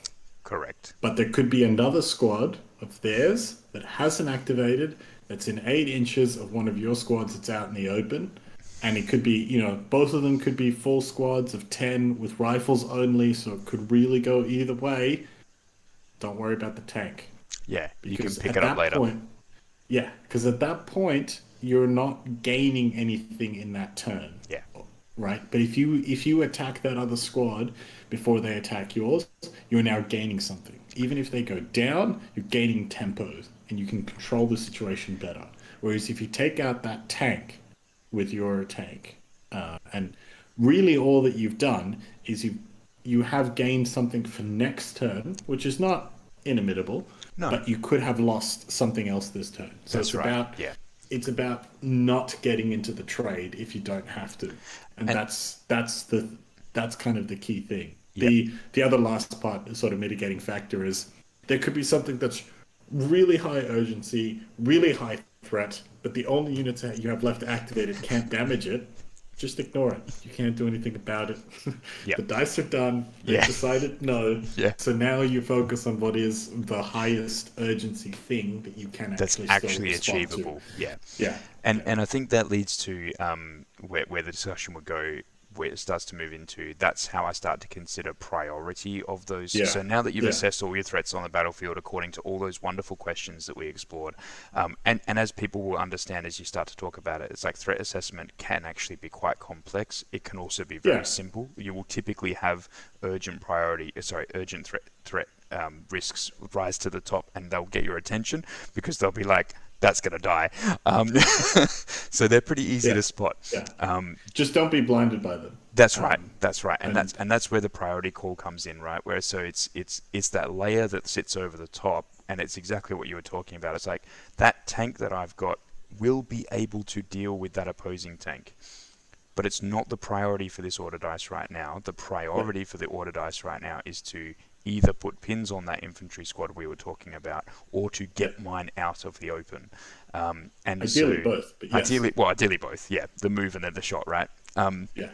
Correct. But there could be another squad of theirs that hasn't activated, that's in 8 inches of one of your squads that's out in the open. And it could be, both of them could be full squads of 10 with rifles only, so it could really go either way. Don't worry about the tank. Yeah. You can Because pick at it up that later. point, yeah, because at that point, you're not gaining anything in that turn. Yeah. Right? But if you attack that other squad before they attack yours, you're now gaining something. Even if they go down, you're gaining tempo, and you can control the situation better. Whereas if you take out that tank with your tank, and really all that you've done is you have gained something for next turn, which is not inimitable, No, but you could have lost something else this turn. So that's right. Yeah. it's about not getting into the trade if you don't have to, and And that's kind of the key thing. yeah, The other last part, the sort of mitigating factor, is there could be something that's really high urgency, really high threat, but the only units that you have left activated can't damage it. Just ignore it. You can't do anything about it. yeah, The dice are done. They've yeah, decided no. yeah. So now you focus on what is the highest urgency thing that you can That's actually still actually respond to. achievable. Yeah. Yeah, yeah, And I think that leads to where the discussion would go, where it starts to move into. That's how I start to consider priority of those. yeah, So now that you've yeah, assessed all your threats on the battlefield according to all those wonderful questions that we explored, and as people will understand as you start to talk about it, it's like threat assessment can actually be quite complex. It can also be very yeah, simple. You will typically have urgent threat risks rise to the top, and they'll get your attention because they'll be like, that's going to die. So they're pretty easy yeah, to spot. yeah. Um, Just don't be blinded by them. that's right. Um, That's right. And and that's where the priority call comes in, right? Where so it's that layer that sits over the top, and it's exactly what you were talking about. It's like that tank that I've got will be able to deal with that opposing tank. But it's not the priority for this order dice right now. The yeah, priority for the order dice right now is to either put pins on that infantry squad we were talking about, or to yeah. get mine out of the open. And Ideally so, both, but yes, ideally both. Yeah, the move and then the shot, right? yeah.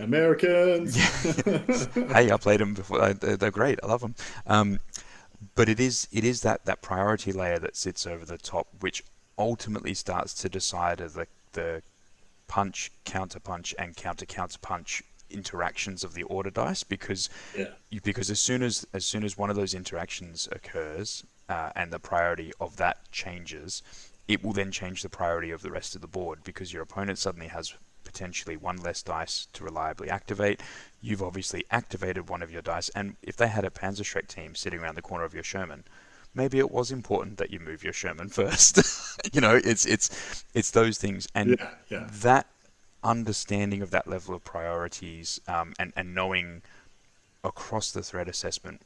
Americans. Hey, I played them before. They're great. I love them. But it is that priority layer that sits over the top, which ultimately starts to decide the punch, counter punch, and counter punch interactions of the order dice, because Yeah, as soon as one of those interactions occurs, and the priority of that changes, it will then change the priority of the rest of the board, because your opponent suddenly has potentially one less dice to reliably activate. You've obviously activated one of your dice, and if they had a Panzerschreck team sitting around the corner of your Sherman, maybe it was important that you move your Sherman first. It's those things, and yeah, yeah, that understanding of that level of priorities, and knowing across the threat assessment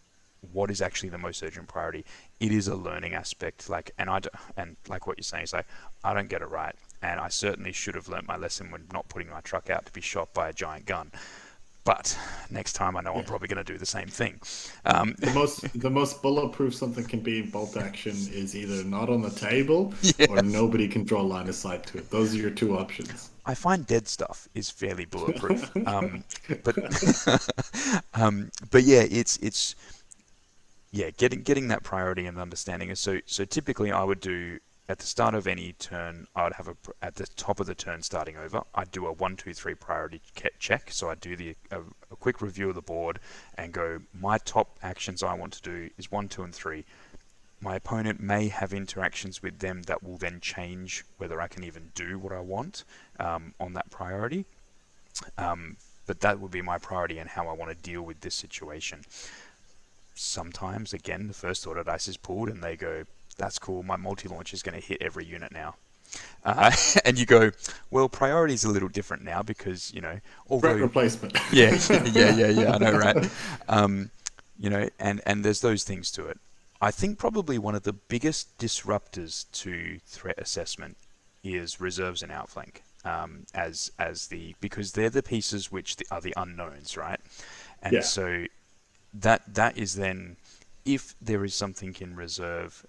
what is actually the most urgent priority. It is a learning aspect, like, and like what you're saying is like, I don't get it right, and I certainly should have learnt my lesson when not putting my truck out to be shot by a giant gun. But next time I know I'm yeah. probably going to do the same thing. Um, The most bulletproof something can be in bolt action is either not on the table or yes. nobody can draw line of sight to it. Those are your two options. I find dead stuff is fairly bulletproof. But but yeah, it's yeah, getting that priority and understanding is so typically I would do at the start of any turn, I would have at the top of the turn starting over, I'd do a 1, 2, 3 priority check. So I'd do a quick review of the board and go, my top actions I want to do is 1, 2, and 3. My opponent may have interactions with them that will then change whether I can even do what I want, on that priority. But that would be my priority and how I want to deal with this situation. Sometimes, again, the first order dice is pulled and they go, that's cool, my multi-launch is going to hit every unit now. And you go, well, priority is a little different now because, Threat although, replacement. yeah, yeah, I know, right? And there's those things to it. I think probably one of the biggest disruptors to threat assessment is reserves and outflank, because they're the pieces which are the unknowns, right? And Yeah, so that is then, if there is something in reserve,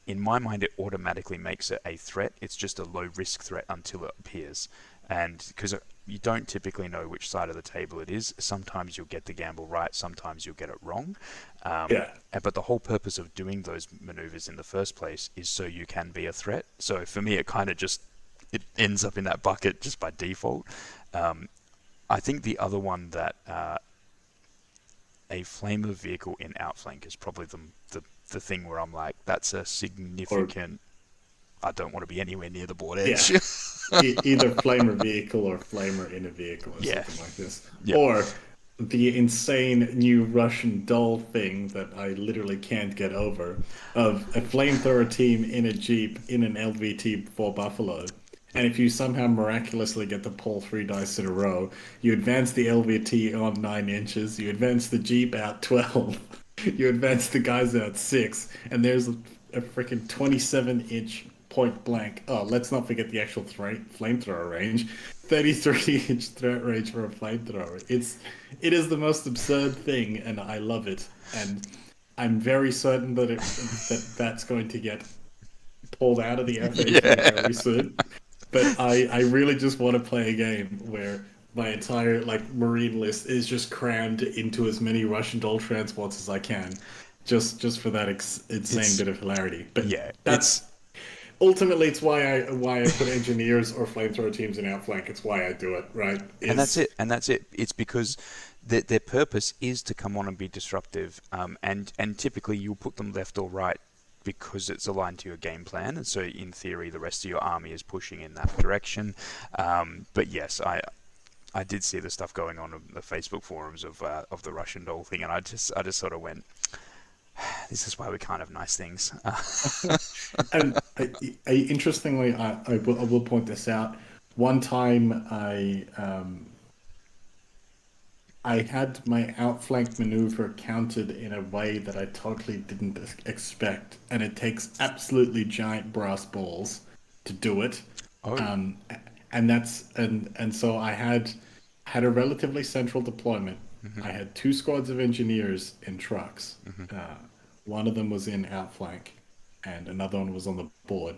in my mind, it automatically makes it a threat. It's just a low risk threat until it appears. And because you don't typically know which side of the table it is, sometimes you'll get the gamble right, sometimes you'll get it wrong. yeah, But the whole purpose of doing those maneuvers in the first place is so you can be a threat. So for me, it ends up in that bucket just by default. I think the other one that a flamer vehicle in outflank is probably the thing where I'm like, that's a or significant. I don't want to be anywhere near the board yeah, edge. either flamer vehicle or flamer in a vehicle or Yeah, something like this. yep, Or the insane new Russian doll thing that I literally can't get over of a flamethrower team in a Jeep in an LVT for Buffalo. And if you somehow miraculously get to pull three dice in a row, you advance the LVT on 9 inches, you advance the Jeep out 12, you advance the guys out 6, and there's a freaking 27-inch point blank. Oh, let's not forget the actual flamethrower range. 33-inch threat range for a flamethrower. It is the most absurd thing, and I love it. And I'm very certain that that's going to get pulled out of the FAQ Yeah. very soon. But I really just want to play a game where my entire like marine list is just crammed into as many Russian doll transports as I can, just for that insane It's bit of hilarity. But yeah, it's that's ultimately it's why I put engineers or flamethrower teams in Outflank. It's why I do it, right? and that's Is it, and that's it. It's because their purpose is to come on and be disruptive, and typically you'll put them left or right because it's aligned to your game plan, and so in theory the rest of your army is pushing in that direction. But yes, I did see the stuff going on the Facebook forums of the Russian doll thing, and I just sort of went, this is why we can't have nice things. and interestingly, I will point this out. One time, I had my outflank maneuver counted in a way that I totally didn't expect, and it takes absolutely giant brass balls to do it. Oh, Um, and so I had a relatively central deployment. hmm I had two squads of engineers in trucks. hmm One of them was in outflank, and another one was on the board.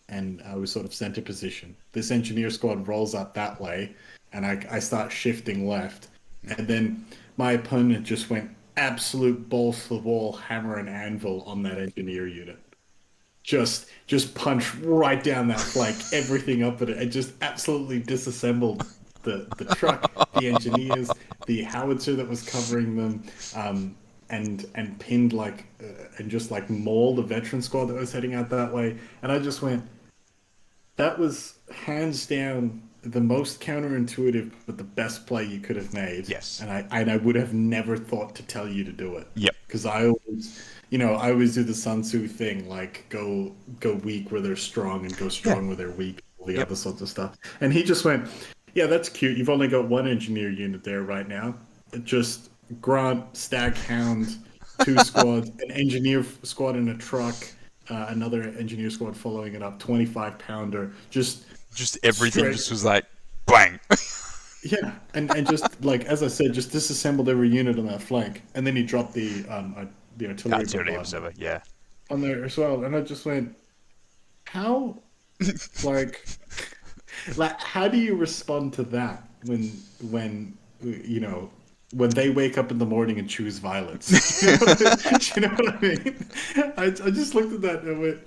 And I was sort of center position. This engineer squad rolls up that way, and I start shifting left. And then my opponent just went absolute balls to the wall, hammer and anvil on that engineer unit. Just punch right down that flank, everything up at it, and just absolutely disassembled the truck, the engineers, the howitzer that was covering them, and pinned and just like mauled the veteran squad that was heading out that way. And I just went, that was hands down the most counterintuitive, but the best play you could have made. yes, And I would have never thought to tell you to do it yep, because I always do the Sun Tzu thing, like go weak where they're strong and go yeah, strong where they're weak, all the yep. other sorts of stuff. And he just went, yeah, that's cute. You've only got one engineer unit there right now. Just Grant, Staghound, two squads, an engineer squad in a truck, another engineer squad following it up, 25 pounder, just Just everything straight. just was like bang. Yeah, and just like as I said, just disassembled every unit on that flank, and then he dropped the artillery Artillery bombard observer, yeah. on there as well, and I just went, how like how do you respond to that when you know when they wake up in the morning and choose violence? You know what I mean? I just looked at that and went,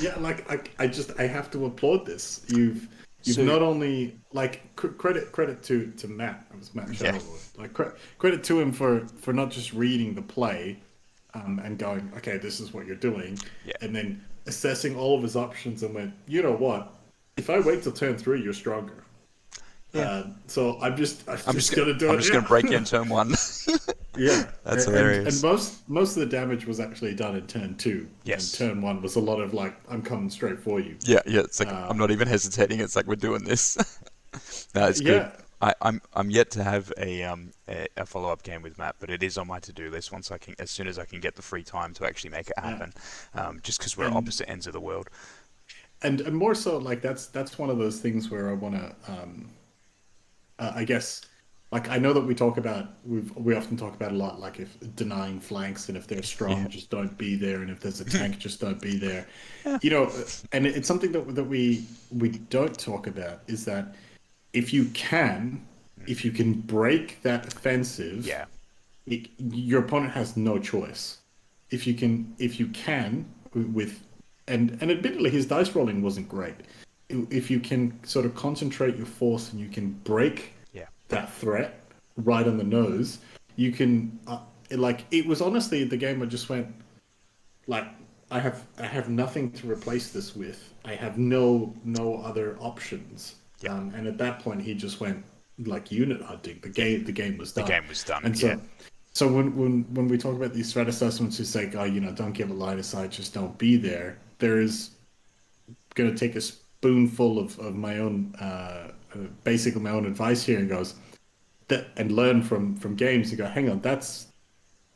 yeah, like I have to applaud this. You've So not only like credit to Matt. It was Matt yeah, Shuttleworth. Like credit to him for not just reading the play, and going, okay, this is what you're doing, yeah, and then assessing all of his options and went, you know what? If I wait till turn 3, you're stronger. yeah. So I'm I'm just just gonna do I'm it just gonna break you now. in turn one. Yeah, That's and hilarious. most of the damage was actually done in turn 2, and Yes. turn 1 was a lot of like, I'm coming straight for you. Yeah, yeah. It's like Uh, I'm not even hesitating. It's like we're doing this. No, it's good. yeah, I'm yet to have a follow up game with Matt, but it is on my to do list once I can, as soon as I can get the free time to actually make it yeah, happen. Just because we're and opposite ends of the world. and more so like that's one of those things where I want to I guess like I know that we often talk about a lot like if denying flanks and if they're Yeah. strong just don't be there and if there's a tank just don't be there, Yeah. you know. And it's something that we don't talk about is that if you can if you can break that offensive, Yeah. your opponent has no choice. If you can with and admittedly his dice rolling wasn't great. If you can sort of concentrate your force and you can break Yeah. that threat right on the nose, you can like it was honestly the game I just went like I have nothing to replace this with. I have no other options. Yeah. And at that point he just went. like unit hunting. The game was The done. game was done. And Yeah. so when we talk about these threat assessments, it's like, oh, don't give a line of sight, just don't be there. There is going to take a spoonful of my own, basically my own advice here, and goes that and learn from games and go, hang on, that's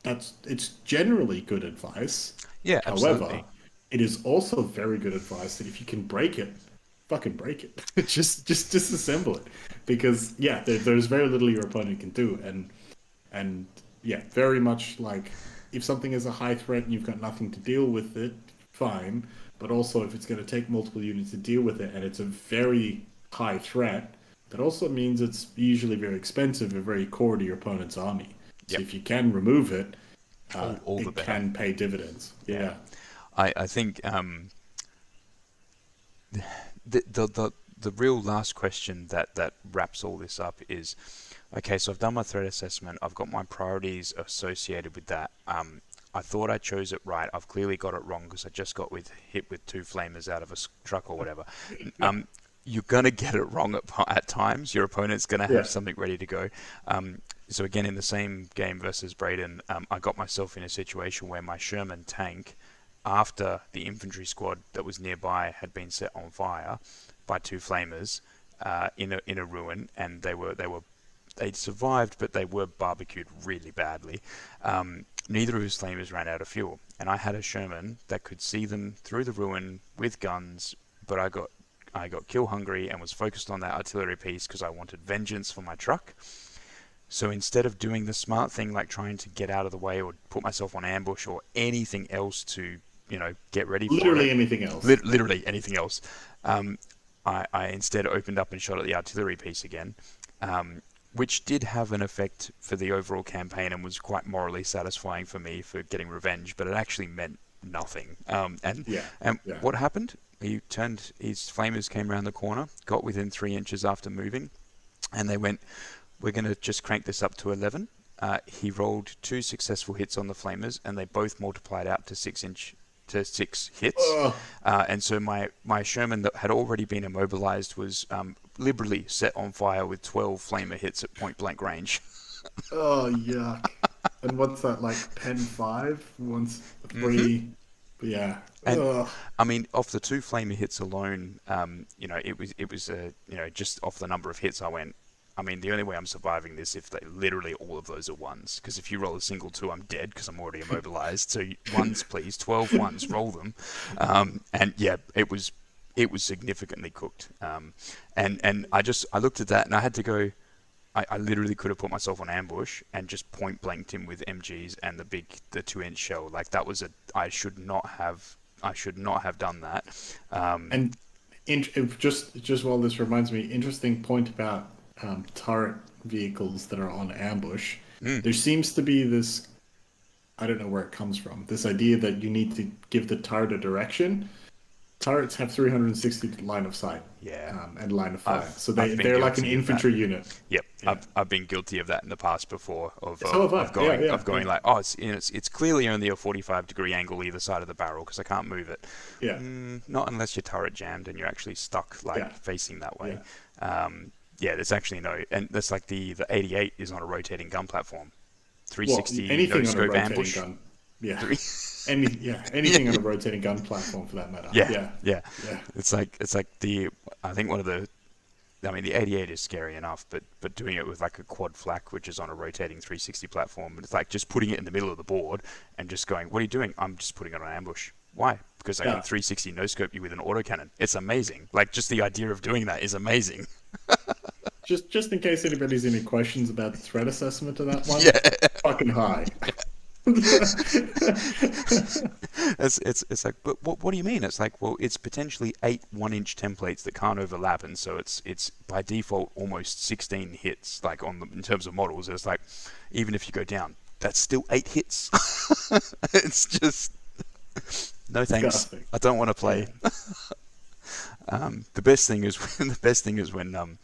it's generally good advice. Yeah, However, absolutely. it is also very good advice that if you can break it, fucking break it. Just disassemble it, because yeah, there's very little your opponent can do, and yeah, very much like if something is a high threat and you've got nothing to deal with it, fine. But also, if it's going to take multiple units to deal with it, and it's a very high threat, that also means it's usually very expensive and very core to your opponent's army. So Yep. if you can remove it, All the it better. can pay dividends. Yeah. Yeah. I think the real last question that wraps all this up is, okay, so I've done my threat assessment. I've got my priorities associated with that. I thought I chose it right. I've clearly got it wrong because I just got hit with two flamers out of a truck or whatever. You're gonna get it wrong at times. Your opponent's gonna have Yeah. something ready to go. So again, in the same game versus Braden, I got myself in a situation where my Sherman tank, after the infantry squad that was nearby had been set on fire by two flamers in a ruin, and they survived, but they were barbecued really badly. Neither of his flamers ran out of fuel, and I had a Sherman that could see them through the ruin with guns, but I got kill hungry and was focused on that artillery piece because I wanted vengeance for my truck. So instead of doing the smart thing like trying to get out of the way or put myself on ambush or anything else to, get ready for Literally it, anything else. literally anything else, um, I instead opened up and shot at the artillery piece again, which did have an effect for the overall campaign and was quite morally satisfying for me for getting revenge, but it actually meant nothing. Yeah. And Yeah. what happened? His flamers came around the corner, got within 3 inches after moving, and they went, we're going to just crank this up to 11. He rolled two successful hits on the flamers, and they both multiplied out to 6 hits. Oh, And so my Sherman that had already been immobilized was liberally set on fire with 12 flamer hits at point blank range. oh, yuck. And what's that, like pen five? Once Hmm. three. Yeah. And Ugh. I mean, off the two flamer hits alone, it was just off the number of hits I went. I mean, the only way I'm surviving this if literally all of those are ones. Because if you roll a single two, I'm dead because I'm already immobilized. So ones, please, 12 ones, roll them. And yeah, it was significantly cooked. And I looked at that and I had to go. I literally could have put myself on ambush and just point blanked him with MGs and the 2-inch shell. Like that was I should not have done that. Um, And just while this reminds me, interesting point about turret vehicles that are on ambush. mm, There seems to be this, I don't know where it comes from, this idea that you need to give the turret a direction. Turrets have 360 line of sight, yeah, and line of fire, I've so I've been they're like an guilty of that. infantry unit. Yep, Yeah, I've been guilty of that in the past before. Of so of, have I. of Yeah, going yeah, of going yeah, like, oh, it's clearly only a 45-degree angle either side of the barrel because I can't move it. yeah, Not unless you're turret jammed and you're actually stuck like yeah, facing that way. yeah. Yeah, there's actually no, and that's like the 88 is on a rotating gun platform, Well, 360 no anything on a scope rotating ambush. gun. Yeah, Three. Yeah, anything on a rotating gun platform for that matter. yeah, Yeah, yeah. yeah, It's like the I think one of the I mean, the 88 is scary enough, but doing it with like a quad flak, which is on a rotating 360 platform, it's like just putting it in the middle of the board and just going, "What are you doing?" I'm just putting it on ambush. Why? Because I can yeah. 360 no scope you with an autocannon. It's amazing. Like just the idea of doing that is amazing. Just in case anybody's any questions about the threat assessment of that one, Yeah, fucking high. it's like, but what do you mean? It's like, well, it's potentially 8 1-inch templates that can't overlap, and so it's by default almost 16 hits. Like in terms of models, it's like even if you go down, that's still 8 hits. It's just no thanks. Disgusting. I don't want to Yeah. play. The best thing is when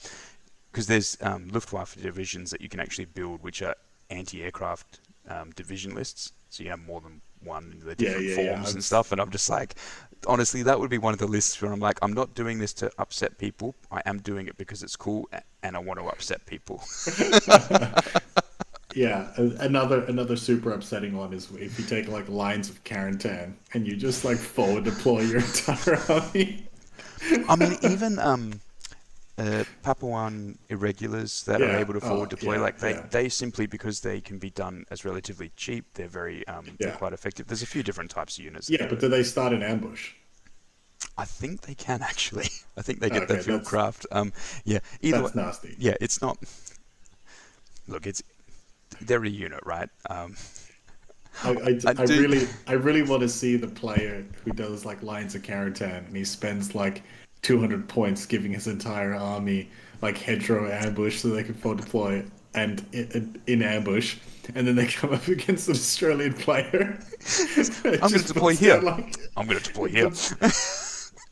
because there's Luftwaffe divisions that you can actually build, which are anti-aircraft division lists. So you have more than one in the Yeah, different yeah, yeah. forms and stuff. And I'm just like, honestly, that would be one of the lists where I'm like, I'm not doing this to upset people. I am doing it because it's cool and I want to upset people. Yeah, another super upsetting one is if you take like lines of quarantine and you just like forward deploy your entire army. I mean, even Papuan irregulars that are Yeah, able to forward oh deploy, yeah, like yeah, they simply because they can be done as relatively cheap, they're very they're yeah, quite effective. There's a few different types of units that yeah. do But it. do they start an ambush? I think they can actually. I think they get their Okay, field craft. Yeah, either way, that's nasty. yeah, it's not. Look, it's they're a unit, right? I I do. really want to see the player who does like lines of quarantine and he spends like 200 points giving his entire army like hedgerow ambush so they can forward deploy and in ambush, and then they come up against an Australian player. It I'm going to just deploy puts here. down like I'm going to deploy it here. puts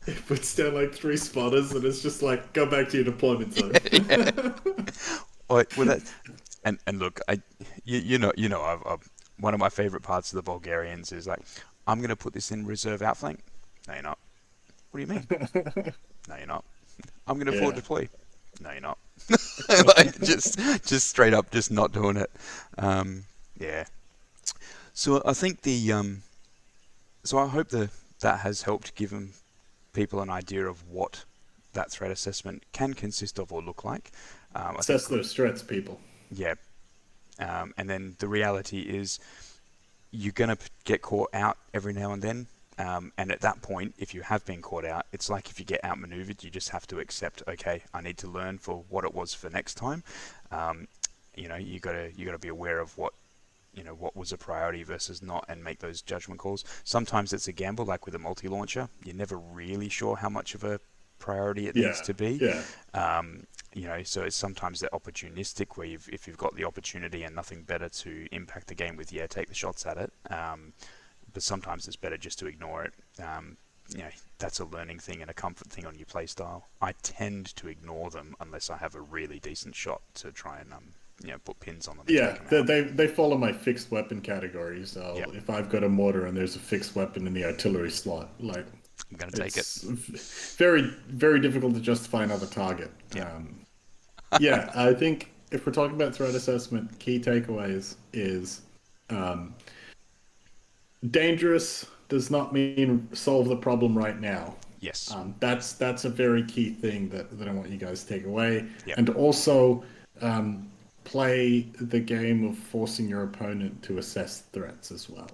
it puts down like three spotters and it's just like go back to your deployment zone. Yeah. Well, that and look, you know, one of my favorite parts of the Bulgarians is like, I'm going to put this in reserve outflank. No, you're not. What do you mean? No, you're not. I'm going to forward Yeah. deploy. No, you're not. Like just straight up, just not doing it. Yeah. So I think so I hope that has helped give people an idea of what that threat assessment can consist of or look like. I think Assess those threats, people. yeah. And then the reality is you're going to get caught out every now and then. And at that point, if you have been caught out, it's like if you get outmaneuvered, you just have to accept, okay, I need to learn for what it was for next time. You know, you got to be aware of what was a priority versus not, and make those judgment calls. Sometimes it's a gamble, like with a multi-launcher. You're never really sure how much of a priority it needs Yeah, to be. yeah. So it's sometimes they're opportunistic, where if you've got the opportunity and nothing better to impact the game with, yeah, take the shots at it. But sometimes it's better just to ignore it. You know, that's a learning thing and a comfort thing on your playstyle. I tend to ignore them unless I have a really decent shot to try and put pins on them and take Yeah, them they, out. they follow my fixed weapon category. So Yep, if I've got a mortar and there's a fixed weapon in the artillery slot, like I'm gonna take it. it's very difficult to justify another target. Yeah, Yeah, I think if we're talking about threat assessment, key takeaways is um, dangerous does not mean solve the problem right now. yes, That's a very key thing that I want you guys to take away, yep, and also play the game of forcing your opponent to assess threats as well.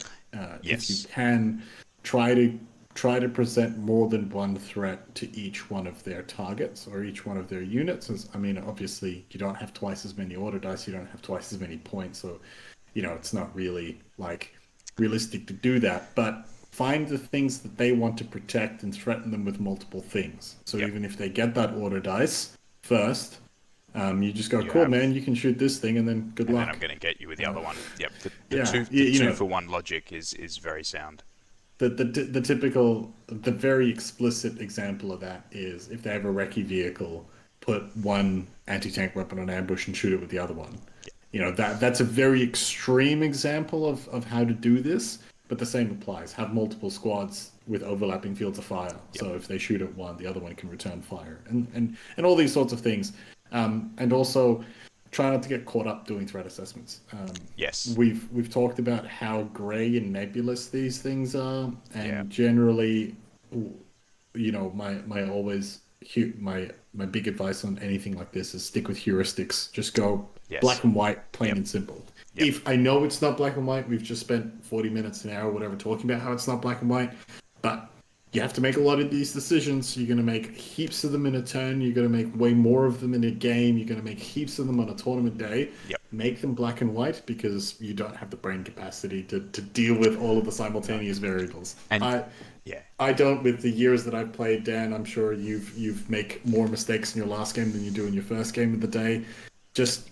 If you yes, can, try to present more than one threat to each one of their targets or each one of their units. I mean, obviously, you don't have twice as many order dice, you don't have twice as many points, so it's not really like realistic to do that. But find the things that they want to protect and threaten them with multiple things. So yep. even if they get that order dice first, you just go, You cool, have, man, you can shoot this thing, and then good and then I'm luck. going to get you with the other one. Yep, the Yeah, two for one logic is very sound. the typical, the very explicit example of that is if they have a recce vehicle, put one anti-tank weapon on ambush and shoot it with the other one. Yep, That's a very extreme example of how to do this, but the same applies. Have multiple squads with overlapping fields of fire. yep, So if they shoot at one, the other one can return fire, and all these sorts of things. And also try not to get caught up doing threat assessments. yes, We've talked about how grey and nebulous these things are, yeah, and generally, my always my big advice on anything like this is stick with heuristics. Just go yes, black and white, plain yep, and simple. yep, If I know it's not black and white, we've just spent 40 minutes, an hour, whatever, talking about how it's not black and white, but you have to make a lot of these decisions. You're going to make heaps of them in a turn. You're going to make way more of them in a game. You're going to make heaps of them on a tournament day. yep. Make them black and white because you don't have the brain capacity to deal with all of the simultaneous variables. And yeah, I don't. With the years that I've played, Dan, I'm sure you've make more mistakes in your last game than you do in your first game of the day. Just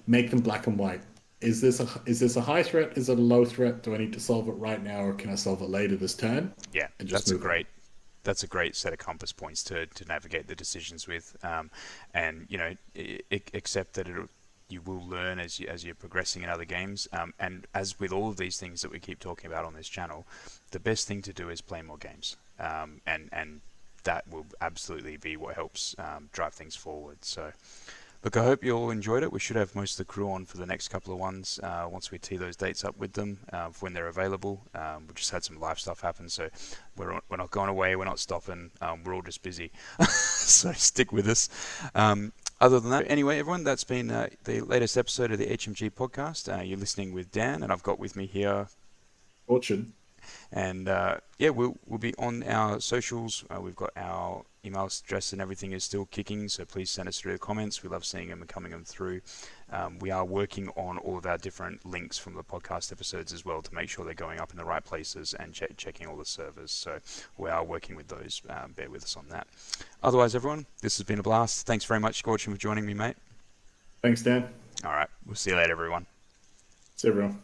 make them black and white. Is this a high threat? Is it a low threat? Do I need to solve it right now, or can I solve it later this turn? yeah, And just move on. that's a great set of compass points to navigate the decisions with, and accept that you will learn as you're progressing in other games, and as with all of these things that we keep talking about on this channel, the best thing to do is play more games. and that will absolutely be what helps drive things forward. So look, I hope you all enjoyed it. We should have most of the crew on for the next couple of ones once we tee those dates up with them for when they're available. We just had some live stuff happen, so we're not going away. We're not stopping. We're all just busy, so stick with us. Other than that, anyway, everyone, that's been the latest episode of the HMG podcast. You're listening with Dan, and I've got with me here Gorcin. and yeah, we'll be on our socials. We've got our email address and everything is still kicking, so please send us through the comments. We love seeing them and coming them through. We are working on all of our different links from the podcast episodes as well to make sure they're going up in the right places and checking all the servers. So we are working with those. Bear with us on that. Otherwise, everyone, this has been a blast. Thanks very much, Gorcin, for joining me, mate. Thanks, Dan. All right, we'll see you later, everyone. See you, everyone.